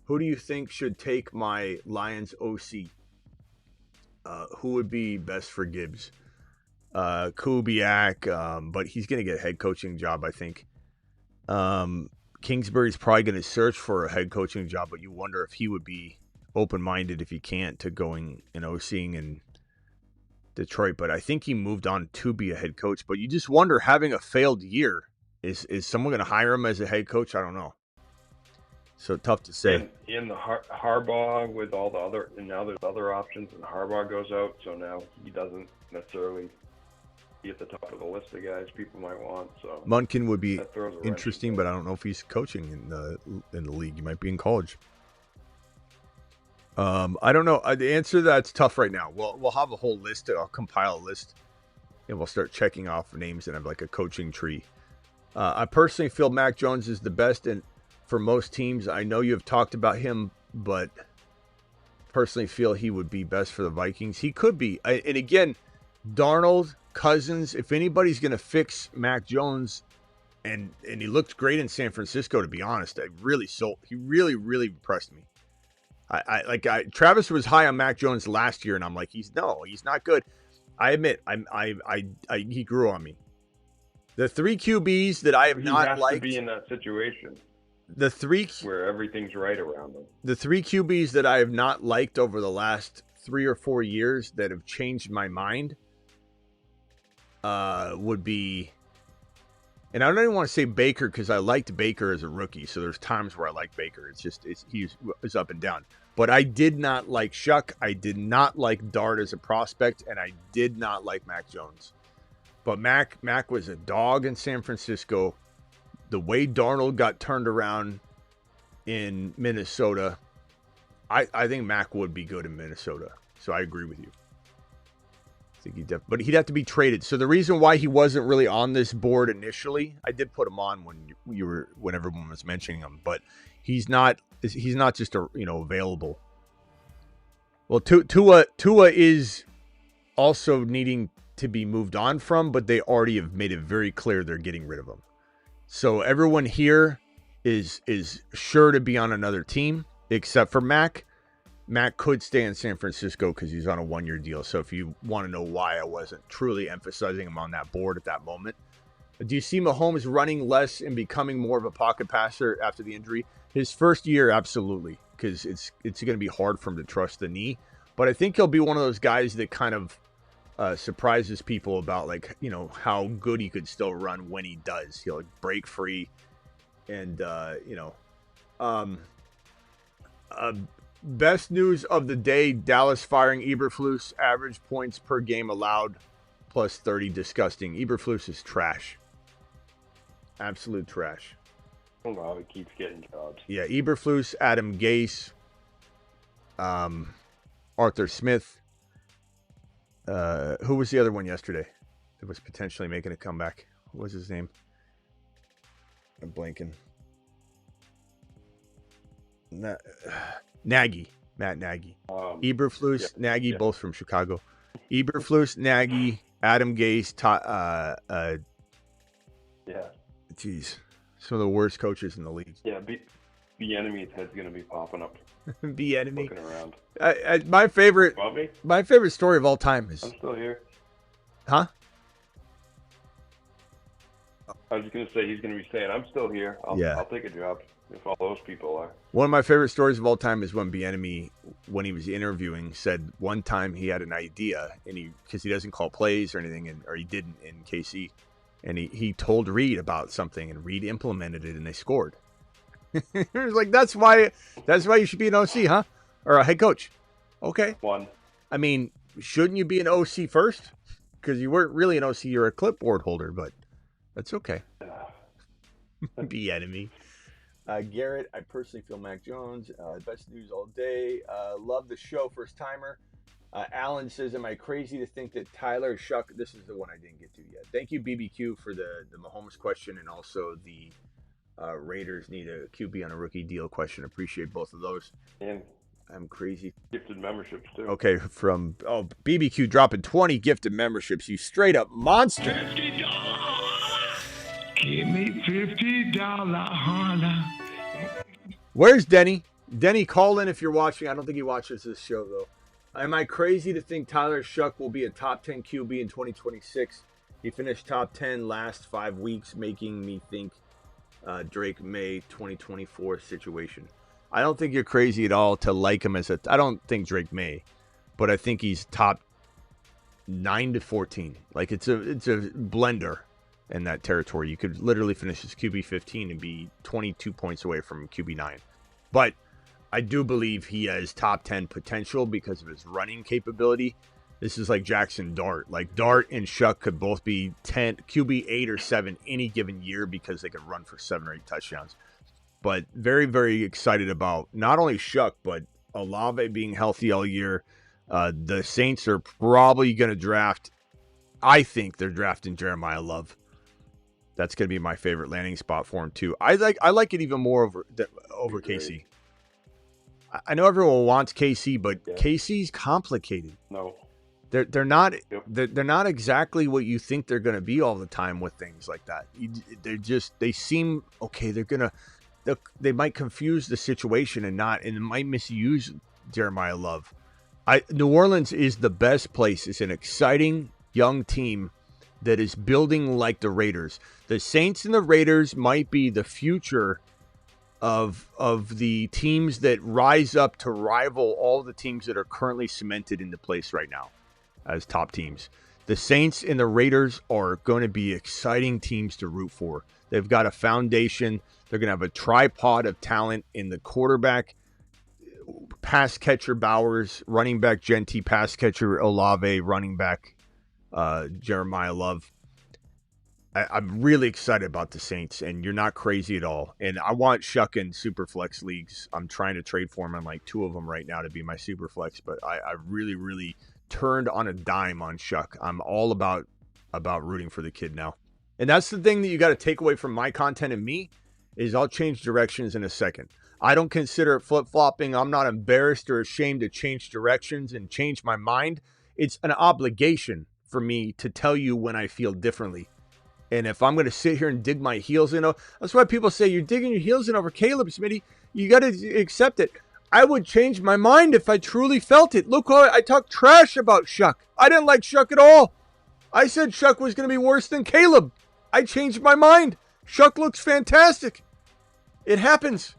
Speaker 1: Who do you think should take my Lions OC? Who would be best for Gibbs? Kubiak, but he's going to get a head coaching job, I think. Kingsbury's probably going to search for a head coaching job, but you wonder if he would be open-minded if he can't to going and OCing in Detroit. But I think he moved on to be a head coach. But you just wonder, having a failed year, is someone going to hire him as a head coach? I don't know. So tough to say.
Speaker 6: In the Harbaugh with all the other, and now there's other options, and Harbaugh goes out, so now he doesn't necessarily be at the top of the list of guys people might want. So
Speaker 1: Monken would be interesting, but I don't know if he's coaching in the league. He might be in college. I don't know. The answer to that's tough right now. We'll have a whole list. I'll compile a list, and we'll start checking off names and have like a coaching tree. I personally feel Mac Jones is the best for most teams. I know you have talked about him, but personally feel he would be best for the Vikings. He could be. And again, Darnold, Cousins, if anybody's going to fix Mac Jones, and he looked great in San Francisco, to be honest. He really, really impressed me. Travis was high on Mac Jones last year, and I'm like, he's not good. I admit, he grew on me. The 3 QBs that I have not liked.
Speaker 6: He has to be in that situation.
Speaker 1: The 3
Speaker 6: where everything's right around them. The
Speaker 1: 3 QBs that I have not liked over the last 3 or 4 years that have changed my mind would be, and I don't even want to say Baker because I liked Baker as a rookie. So there's times where I like Baker. He's up and down. But I did not like Shuck. I did not like Dart as a prospect, and I did not like Mac Jones. But Mac was a dog in San Francisco. The way Darnold got turned around in Minnesota, I think Mac would be good in Minnesota. So I agree with you. I think but he'd have to be traded. So the reason why he wasn't really on this board initially, I did put him on when everyone was mentioning him, but he's not just available. Well, Tua is also needing to be moved on from, but they already have made it very clear they're getting rid of him. So everyone here is sure to be on another team except for Mac. Mac could stay in San Francisco because he's on a 1-year deal. So if you want to know why I wasn't truly emphasizing him on that board at that moment. Do you see Mahomes running less and becoming more of a pocket passer after the injury? His first year, absolutely. because it's going to be hard for him to trust the knee. But I think he'll be one of those guys that kind of surprises people about, like, you know, how good he could still run when he does. He'll break free, and best news of the day: Dallas firing Eberflus. Average points per game allowed plus 30. Disgusting. Eberflus is trash. Absolute trash.
Speaker 6: I don't know how he keeps getting jobs.
Speaker 1: Yeah, Eberflus, Adam Gase, Arthur Smith. Who was the other one yesterday that was potentially making a comeback? What was his name? I'm blanking. Nagy. Matt Nagy. Eberflus, Nagy, both from Chicago. Eberflus, Nagy, Adam Gase, Jeez. Some of the worst coaches in the league.
Speaker 6: Yeah, Bieniemy's head's going to be popping up.
Speaker 1: Bieniemy.
Speaker 6: Looking around.
Speaker 1: My favorite
Speaker 6: Bobby?
Speaker 1: My favorite story of all time is...
Speaker 6: I'm still here.
Speaker 1: Huh?
Speaker 6: I was just going to say, he's going to be saying, I'm still here. I'll take a job if all those people are.
Speaker 1: One of my favorite stories of all time is when Bieniemy, when he was interviewing, said one time he had an idea, and because he doesn't call plays or anything, or he didn't in KC, and he told Reed about something, and Reed implemented it, and they scored. It was like, that's why you should be an OC, huh? Or a head coach. Okay.
Speaker 6: One.
Speaker 1: I mean, shouldn't you be an OC first? Because you weren't really an OC, you're a clipboard holder, but that's okay. Bieniemy. Garrett, I personally feel Mac Jones. Best news all day. Love the show, first timer. Alan says, am I crazy to think that Tyler Shuck, this is the one I didn't get to yet. Thank you, BBQ, for the Mahomes question, and also the Raiders need a QB on a rookie deal question. Appreciate both of those.
Speaker 6: And
Speaker 1: I'm crazy.
Speaker 6: Gifted memberships, too.
Speaker 1: Okay, from BBQ dropping 20 gifted memberships. You straight up monster.
Speaker 7: $50. Give me $50, holla.
Speaker 1: Where's Denny? Denny, call in if you're watching. I don't think he watches this show, though. Am I crazy to think Tyler Shuck will be a top 10 QB in 2026? He finished top 10 last 5 weeks, making me think Drake May 2024 situation. I don't think you're crazy at all to like him I don't think Drake May, but I think he's top 9 to 14. Like, it's a blender in that territory. You could literally finish as QB 15 and be 22 points away from QB 9. But I do believe he has top 10 potential because of his running capability. This is like Jackson Dart. Like, Dart and Shuck could both be QB 8 or 7 any given year because they could run for 7 or 8 touchdowns. But very, very excited about not only Shuck, but Olave being healthy all year. The Saints are probably going to draft. I think they're drafting Jeremiah Love. That's going to be my favorite landing spot for him too. I like it even more over KC. I know everyone wants KC, but KC's complicated.
Speaker 6: No.
Speaker 1: They're not they're not exactly what you think they're going to be all the time with things like that. They seem okay. They might confuse the situation and might misuse Jeremiah Love. New Orleans is the best place. It's an exciting young team that is building like the Raiders. The Saints and the Raiders might be the future of the teams that rise up to rival all the teams that are currently cemented into place right now as top teams. The Saints and the Raiders are going to be exciting teams to root for. They've got a foundation. They're going to have a tripod of talent in the quarterback, pass catcher Bowers, running back Genty, pass catcher Olave, running back Jeremiah Love. I'm really excited about the Saints, and you're not crazy at all. And I want Shuck in Superflex leagues. I'm trying to trade for him on like 2 of them right now to be my Superflex, but I really, really turned on a dime on Shuck. I'm all about rooting for the kid now. And that's the thing that you got to take away from my content and me is I'll change directions in a second. I don't consider it flip-flopping. I'm not embarrassed or ashamed to change directions and change my mind. It's an obligation for me to tell you when I feel differently. And if I'm going to sit here and dig my heels in, that's why people say you're digging your heels in over Caleb, Smitty. You got to accept it. I would change my mind if I truly felt it. Look, I talked trash about Shuck. I didn't like Shuck at all. I said Shuck was going to be worse than Caleb. I changed my mind. Shuck looks fantastic. It happens.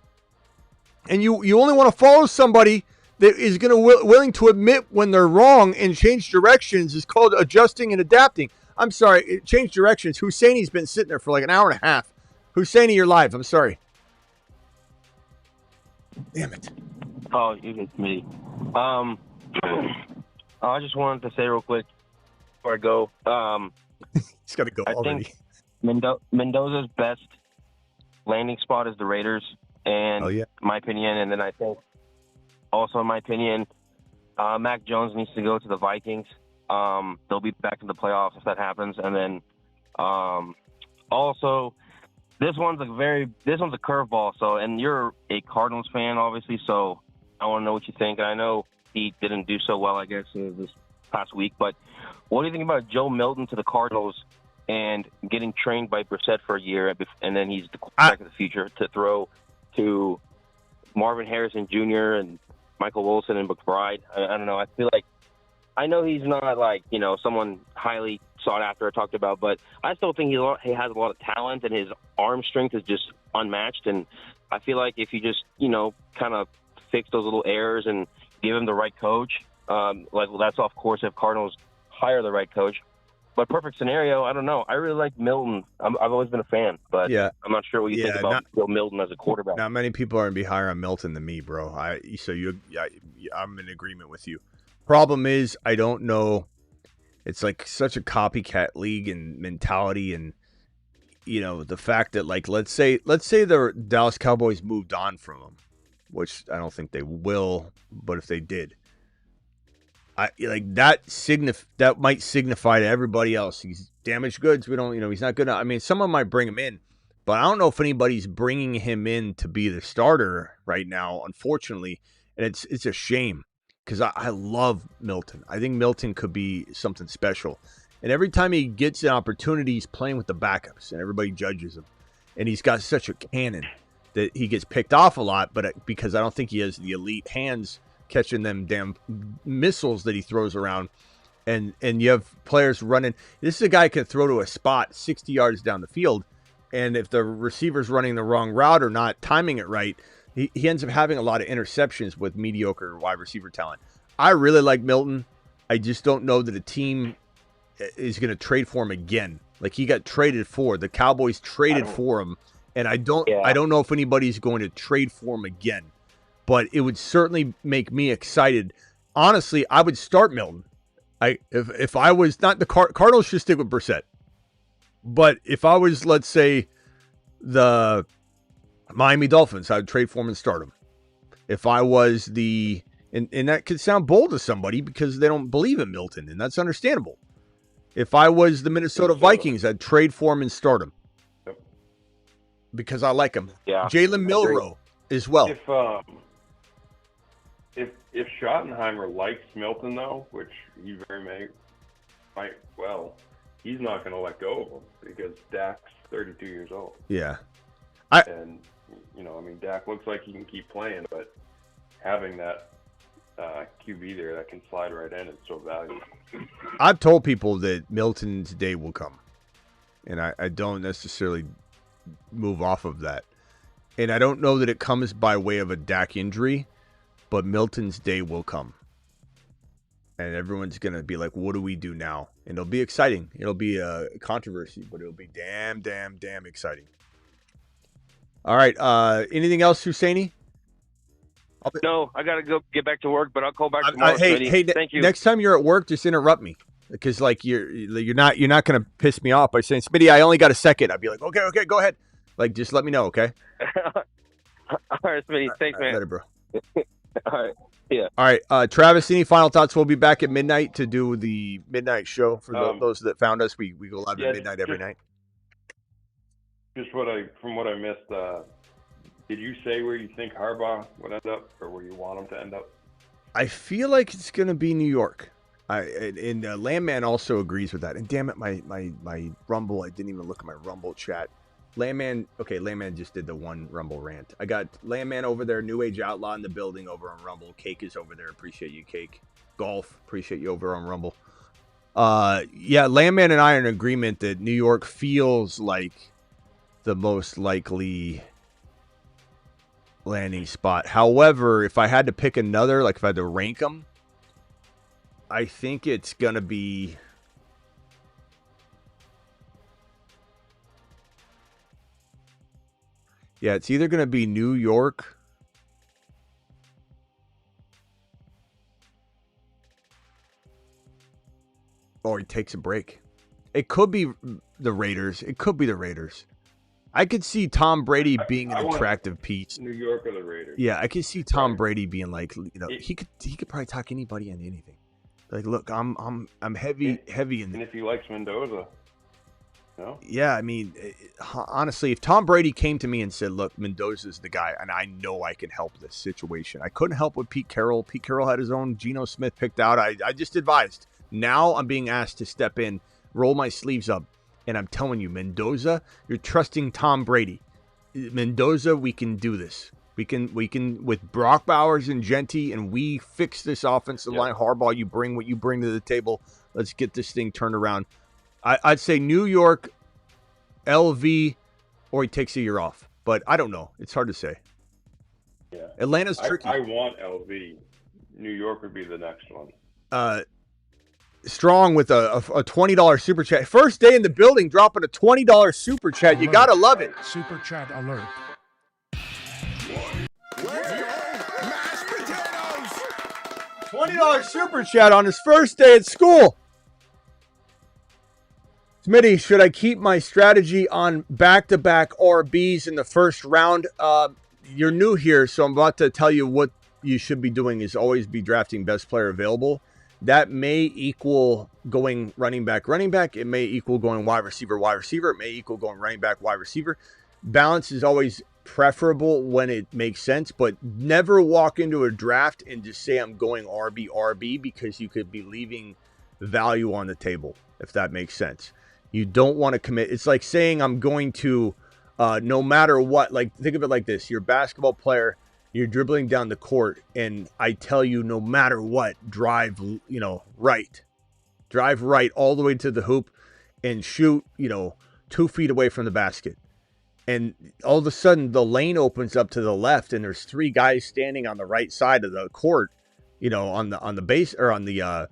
Speaker 1: And you only want to follow somebody that is going to willing to admit when they're wrong and change directions. Is called adjusting and adapting. I'm sorry, change directions. Husseini's been sitting there for like an hour and a half. Husseini, you're live. I'm sorry. Damn it.
Speaker 8: Oh, it's me. I just wanted to say real quick before I go.
Speaker 1: He's got to go already.
Speaker 8: Think Mendoza's best landing spot is the Raiders, and in my opinion, and then I think also in my opinion, Mac Jones needs to go to the Vikings. They'll be back in the playoffs if that happens, and then also this one's a curveball. So, and you're a Cardinals fan, obviously, so I want to know what you think. And I know he didn't do so well, I guess, this past week, but what do you think about Joe Milton to the Cardinals and getting trained by Brissett for a year, and then he's the quarterback of the future to throw to Marvin Harrison Jr. and Michael Wilson and McBride? I don't know. I feel like I know he's not like, someone highly sought after or talked about, but I still think he has a lot of talent, and his arm strength is just unmatched. And I feel like if you just, kind of fix those little errors and give him the right coach, that's off course if Cardinals hire the right coach. But perfect scenario, I don't know. I really like Milton. I've always been a fan, but I'm not sure what you think about Joe Milton as a quarterback.
Speaker 1: Not many people are going to be higher on Milton than me, bro. I'm in agreement with you. Problem is, I don't know. It's like such a copycat league and mentality, and the fact that let's say the Dallas Cowboys moved on from him, which I don't think they will, but if they did, that might signify to everybody else he's damaged goods. We don't, he's not good. I mean, someone might bring him in, but I don't know if anybody's bringing him in to be the starter right now, unfortunately, and it's a shame. Because I love Milton. I think Milton could be something special. And every time he gets an opportunity, he's playing with the backups, and everybody judges him. And he's got such a cannon that he gets picked off a lot, but because I don't think he has the elite hands catching them damn missiles that he throws around. And you have players running. This is a guy who can throw to a spot 60 yards down the field. And if the receiver's running the wrong route or not timing it right, he ends up having a lot of interceptions with mediocre wide receiver talent. I really like Milton. I just don't know that a team is going to trade for him again. Like he got traded for. The Cowboys traded for him, and I don't know if anybody's going to trade for him again. But it would certainly make me excited. Honestly, I would start Milton. If I was not the Cardinals should stick with Brissett. But if I was, let's say, the Miami Dolphins, I would trade for him and start him. If I was and that could sound bold to somebody because they don't believe in Milton, and that's understandable. If I was the Minnesota Vikings, I'd trade for him and start him. Yep. Because I like him.
Speaker 8: Yeah.
Speaker 1: Jalen Milroe as well.
Speaker 6: If Schottenheimer likes Milton, though, which he very might he's not going to let go of him because Dak's 32 years old.
Speaker 1: Yeah.
Speaker 6: Dak looks like he can keep playing, but having that QB there that can slide right in is so valuable.
Speaker 1: I've told people that Milton's day will come, and I don't necessarily move off of that. And I don't know that it comes by way of a Dak injury, but Milton's day will come. And everyone's going to be like, what do we do now? And it'll be exciting. It'll be a controversy, but it'll be damn exciting. All right. Anything else, Husseini?
Speaker 8: No, I got to go get back to work, but I'll call back tomorrow.
Speaker 1: Hey,
Speaker 8: thank you.
Speaker 1: Next time you're at work, just interrupt me because you're not going to piss me off by saying, Smitty, I only got a second. I'd be like, okay, go ahead. Just let me know, okay?
Speaker 8: All right, Smitty. Thanks, man.
Speaker 1: Later, bro.
Speaker 8: All right. Yeah.
Speaker 1: All right, Travis, any final thoughts? We'll be back at midnight to do the midnight show for those that found us. We go live at midnight every night.
Speaker 6: Just from what I missed, did you say where you think Harbaugh would end up, or where you want him to end up?
Speaker 1: I feel like it's going to be New York. And Landman also agrees with that. And damn it, my Rumble, I didn't even look at my Rumble chat. Landman just did the one Rumble rant. I got Landman over there, New Age Outlaw in the building over on Rumble. Cake is over there. Appreciate you, Cake. Golf, appreciate you over on Rumble. Landman and I are in agreement that New York feels like the most likely landing spot. However, if I had to pick another, like if I had to rank them, I think it's going to be... Yeah, it's either going to be New York or he takes a break. It could be the Raiders. It could be the Raiders. I could see Tom Brady being an attractive piece.
Speaker 6: New York or the Raiders.
Speaker 1: Yeah, I could see Tom Brady being like, he could probably talk anybody into anything. Like, look, I'm heavy in.
Speaker 6: And if he likes Mendoza, no.
Speaker 1: Yeah, I mean, honestly, if Tom Brady came to me and said, "Look, Mendoza's the guy, and I know I can help this situation," I couldn't help with Pete Carroll. Pete Carroll had his own Geno Smith picked out. I just advised. Now I'm being asked to step in, roll my sleeves up, and I'm telling you, Mendoza, you're trusting Tom Brady. Mendoza, we can do this. We can with Brock Bowers and Genty, and we fix this offensive line. Harbaugh, you bring what you bring to the table. Let's get this thing turned around. I'd say New York, LV, or he takes a year off. But I don't know. It's hard to say.
Speaker 6: Yeah.
Speaker 1: Atlanta's tricky.
Speaker 6: I want LV. New York would be the next one.
Speaker 1: Strong with a $20 super chat. First day in the building, dropping a $20 super chat. You got to love it.
Speaker 7: Super chat alert.
Speaker 1: $20 super chat on his first day at school. Smitty, should I keep my strategy on back-to-back RBs in the first round? You're new here, so I'm about to tell you what you should be doing is always be drafting best player available. That may equal going running back. It may equal going wide receiver. It may equal going running back, wide receiver. Balance is always preferable when it makes sense, but never walk into a draft and just say I'm going RB, because you could be leaving value on the table, if that makes sense. You don't want to commit. It's like saying I'm going to, no matter what, like think of it like this. You're a basketball player, you're dribbling down the court, and I tell you no matter what, drive right. Drive right all the way to the hoop and shoot, 2 feet away from the basket. And all of a sudden the lane opens up to the left and there's 3 guys standing on the right side of the court, on the base or on the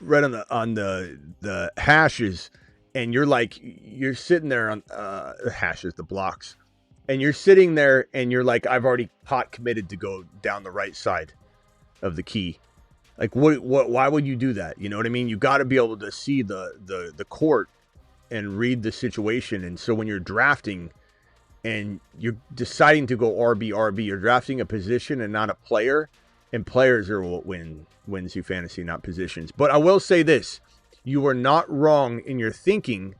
Speaker 1: right on the hashes, and you're sitting there on the hashes, the blocks, and you're sitting there and you're like, I've already hot committed to go down the right side of the key. Like why would you do that? You know what I mean? You got to be able to see the court and read the situation. And so when you're drafting and you're deciding to go RB, you're drafting a position and not a player, and players are what wins you fantasy, not positions. But I will say this, you are not wrong in your thinking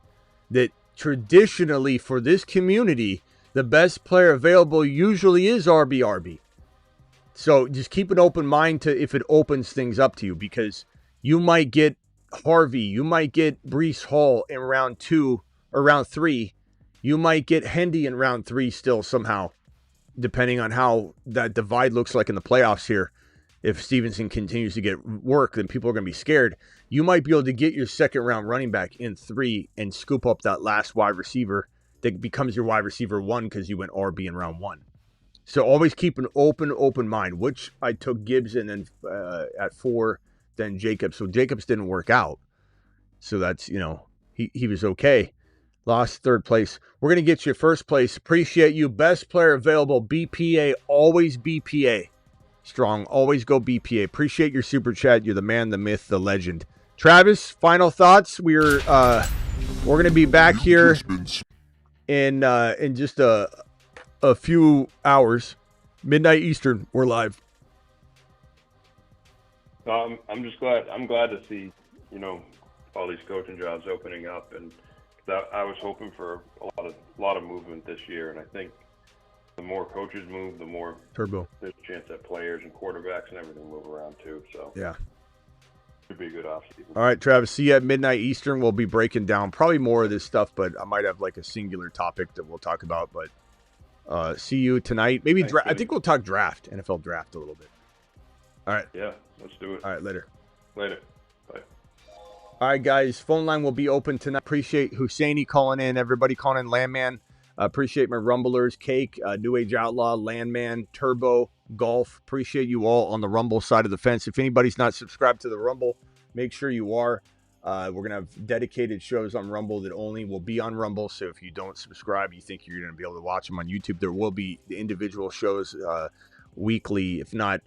Speaker 1: that traditionally for this community, the best player available usually is RB. So just keep an open mind to if it opens things up to you, because you might get Harvey, you might get Breece Hall in round 2 or round 3. You might get Hendy in round 3 still somehow, depending on how that divide looks like in the playoffs here. If Stevenson continues to get work, then people are going to be scared. You might be able to get your second round running back in 3 and scoop up that last wide receiver that becomes your wide receiver 1 because you went RB in round 1. So always keep an open mind, which I took Gibbs and then at 4, then Jacobs. So Jacobs didn't work out. So that's, he was okay. Lost 3rd place. We're going to get you 1st place. Appreciate you. Best player available, BPA. Always BPA. Strong. Always go BPA. Appreciate your super chat. You're the man, the myth, the legend. Travis, final thoughts. We're going to be back here in just a few hours. Midnight Eastern. We're live.
Speaker 6: I'm just glad. I'm glad to see, all these coaching jobs opening up, and I was hoping for a lot of movement this year, and I think the more coaches move, the more
Speaker 1: turbo
Speaker 6: there's a chance that players and quarterbacks and everything move around too. So
Speaker 1: yeah,
Speaker 6: should be a good offseason.
Speaker 1: All right, Travis. See you at midnight Eastern. We'll be breaking down probably more of this stuff, but I might have like a singular topic that we'll talk about. But see you tonight. Maybe I think we'll talk draft, NFL draft a little bit. All right.
Speaker 6: Yeah, let's do it.
Speaker 1: All right, later.
Speaker 6: Later. Bye.
Speaker 1: All right, guys. Phone line will be open tonight. Appreciate Husseini calling in. Everybody calling in. Landman. Appreciate my Rumblers, Cake, New Age Outlaw, Landman, Turbo, Golf. Appreciate you all on the Rumble side of the fence. If anybody's not subscribed to the Rumble, make sure you are. We're going to have dedicated shows on Rumble that only will be on Rumble. So if you don't subscribe, you think you're going to be able to watch them on YouTube, there will be the individual shows weekly, if not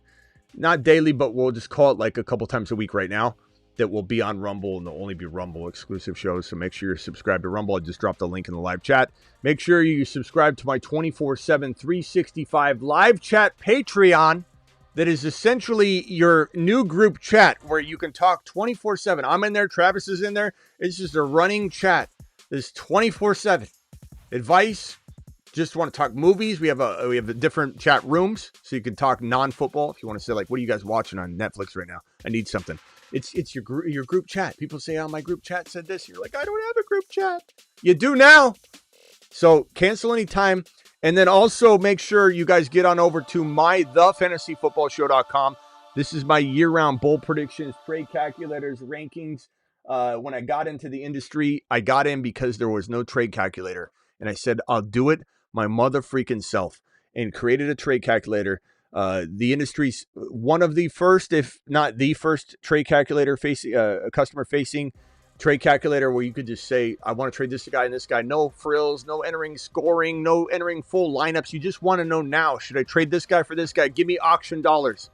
Speaker 1: daily, but we'll just call it like a couple times a week right now, that will be on Rumble, and they'll only be Rumble exclusive shows. So make sure you're subscribed to Rumble. I just dropped the link in the live chat. Make sure you subscribe to my 24/7, 365 live chat Patreon. That is essentially your new group chat where you can talk 24/7. I'm in there. Travis is in there. It's just a running chat. There's 24/7 advice. Just want to talk movies. We have a different chat rooms, so you can talk non-football. If you want to say, like, what are you guys watching on Netflix right now? I need something. It's your group chat. People say, oh, my group chat said this. You're like, I don't have a group chat. You do now. So cancel anytime. And then also make sure you guys get on over to thefantasyfootballshow.com. This is my year-round bowl predictions, trade calculators, rankings. When I got into the industry, I got in because there was no trade calculator. And I said, I'll do it my mother freaking self, and created a trade calculator. The industry's one of the first, if not the first, trade calculator facing a customer-facing trade calculator where you could just say, I want to trade this guy and this guy. No frills, no entering scoring, no entering full lineups. You just want to know now, should I trade this guy for this guy? Give me auction dollars.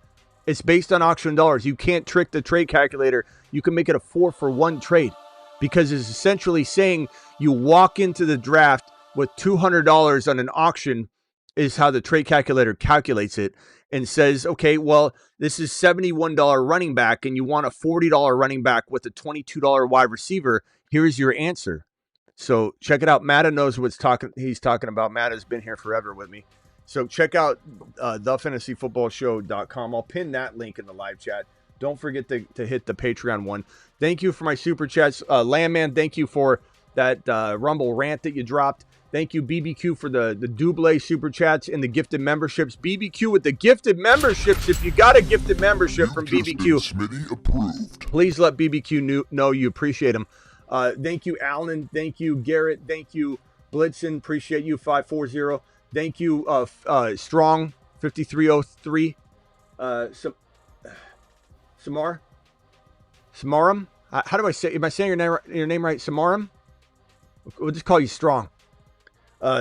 Speaker 1: It's based on auction dollars. You can't trick the trade calculator. You can make it a 4-for-1 trade because it's essentially saying you walk into the draft with $200 on an auction is how the trade calculator calculates it, and says, okay, well, this is $71 running back and you want a $40 running back with a $22 wide receiver. Here's your answer. So check it out. Matta knows what's he's talking about. Matta's been here forever with me. So check out thefantasyfootballshow.com. I'll pin that link in the live chat. Don't forget to hit the Patreon one. Thank you for my super chats. Landman, thank you for that Rumble rant that you dropped. Thank you, BBQ, for the double super chats and the gifted memberships. BBQ with the gifted memberships. If you got a gifted membership from BBQ,
Speaker 2: Smitty approved.
Speaker 1: please let BBQ know you appreciate them. Thank you, Alan. Thank you, Garrett. Thank you, Blitzen. Appreciate you, 540. Thank you, Strong, 5303. Samaram? How do I say? Am I saying your name right? Samaram? We'll just call you Strong.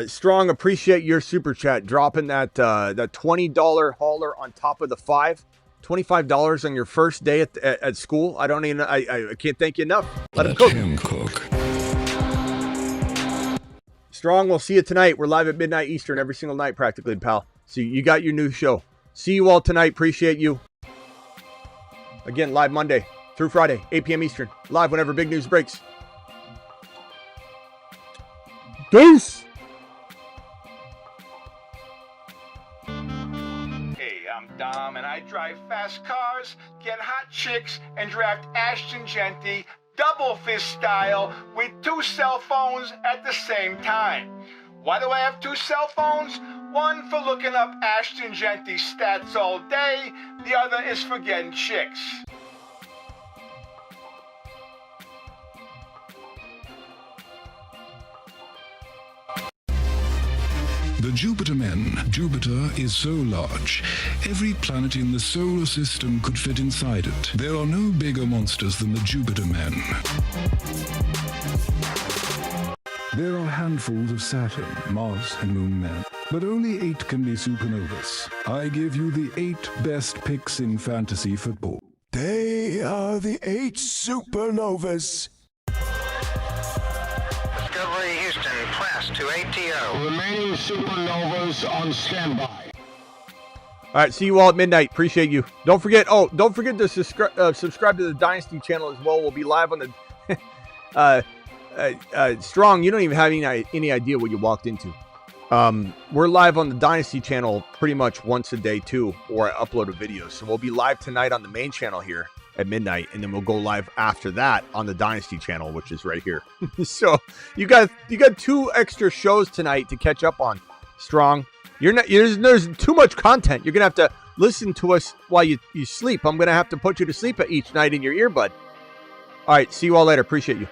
Speaker 1: Strong, appreciate your super chat, dropping that $20 hauler on top of the $25 on your first day at school. I don't even. I can't thank you enough. Let him cook. Strong, we'll see you tonight. We're live at midnight Eastern every single night, practically, pal. So you got your new show. See you all tonight. Appreciate you. Again, live Monday through Friday, 8 p.m. Eastern. Live whenever big news breaks. Deuce.
Speaker 9: Dom, and I drive fast cars, get hot chicks, and draft Ashton Genty double fist style with 2 cell phones at the same time. Why do I have 2 cell phones? One for looking up Ashton Genty stats all day, the other is for getting chicks.
Speaker 10: The Jupiter Men. Jupiter is so large, every planet in the solar system could fit inside it. There are no bigger monsters than the Jupiter Men. There are handfuls of Saturn, Mars, and Moon Men, but only 8 can be supernovas. I give you the 8 best picks in fantasy football.
Speaker 2: They are the 8 supernovas.
Speaker 11: Discovery Houston, class to ATO.
Speaker 7: Remaining supernovas on standby.
Speaker 1: All right, see you all at midnight. Appreciate you. Don't forget to subscribe to the Dynasty channel as well. We'll be live on the Strong. You don't even have any idea what you walked into. We're live on the Dynasty channel pretty much once a day too, or I upload a video. So we'll be live tonight on the main channel here at midnight, and then we'll go live after that on the Dynasty channel, which is right here. So you got 2 extra shows tonight to catch up on. Strong, there's too much content. You're gonna have to listen to us while you sleep. I'm gonna have to put you to sleep each night in your earbud. All right, see you all later. Appreciate you.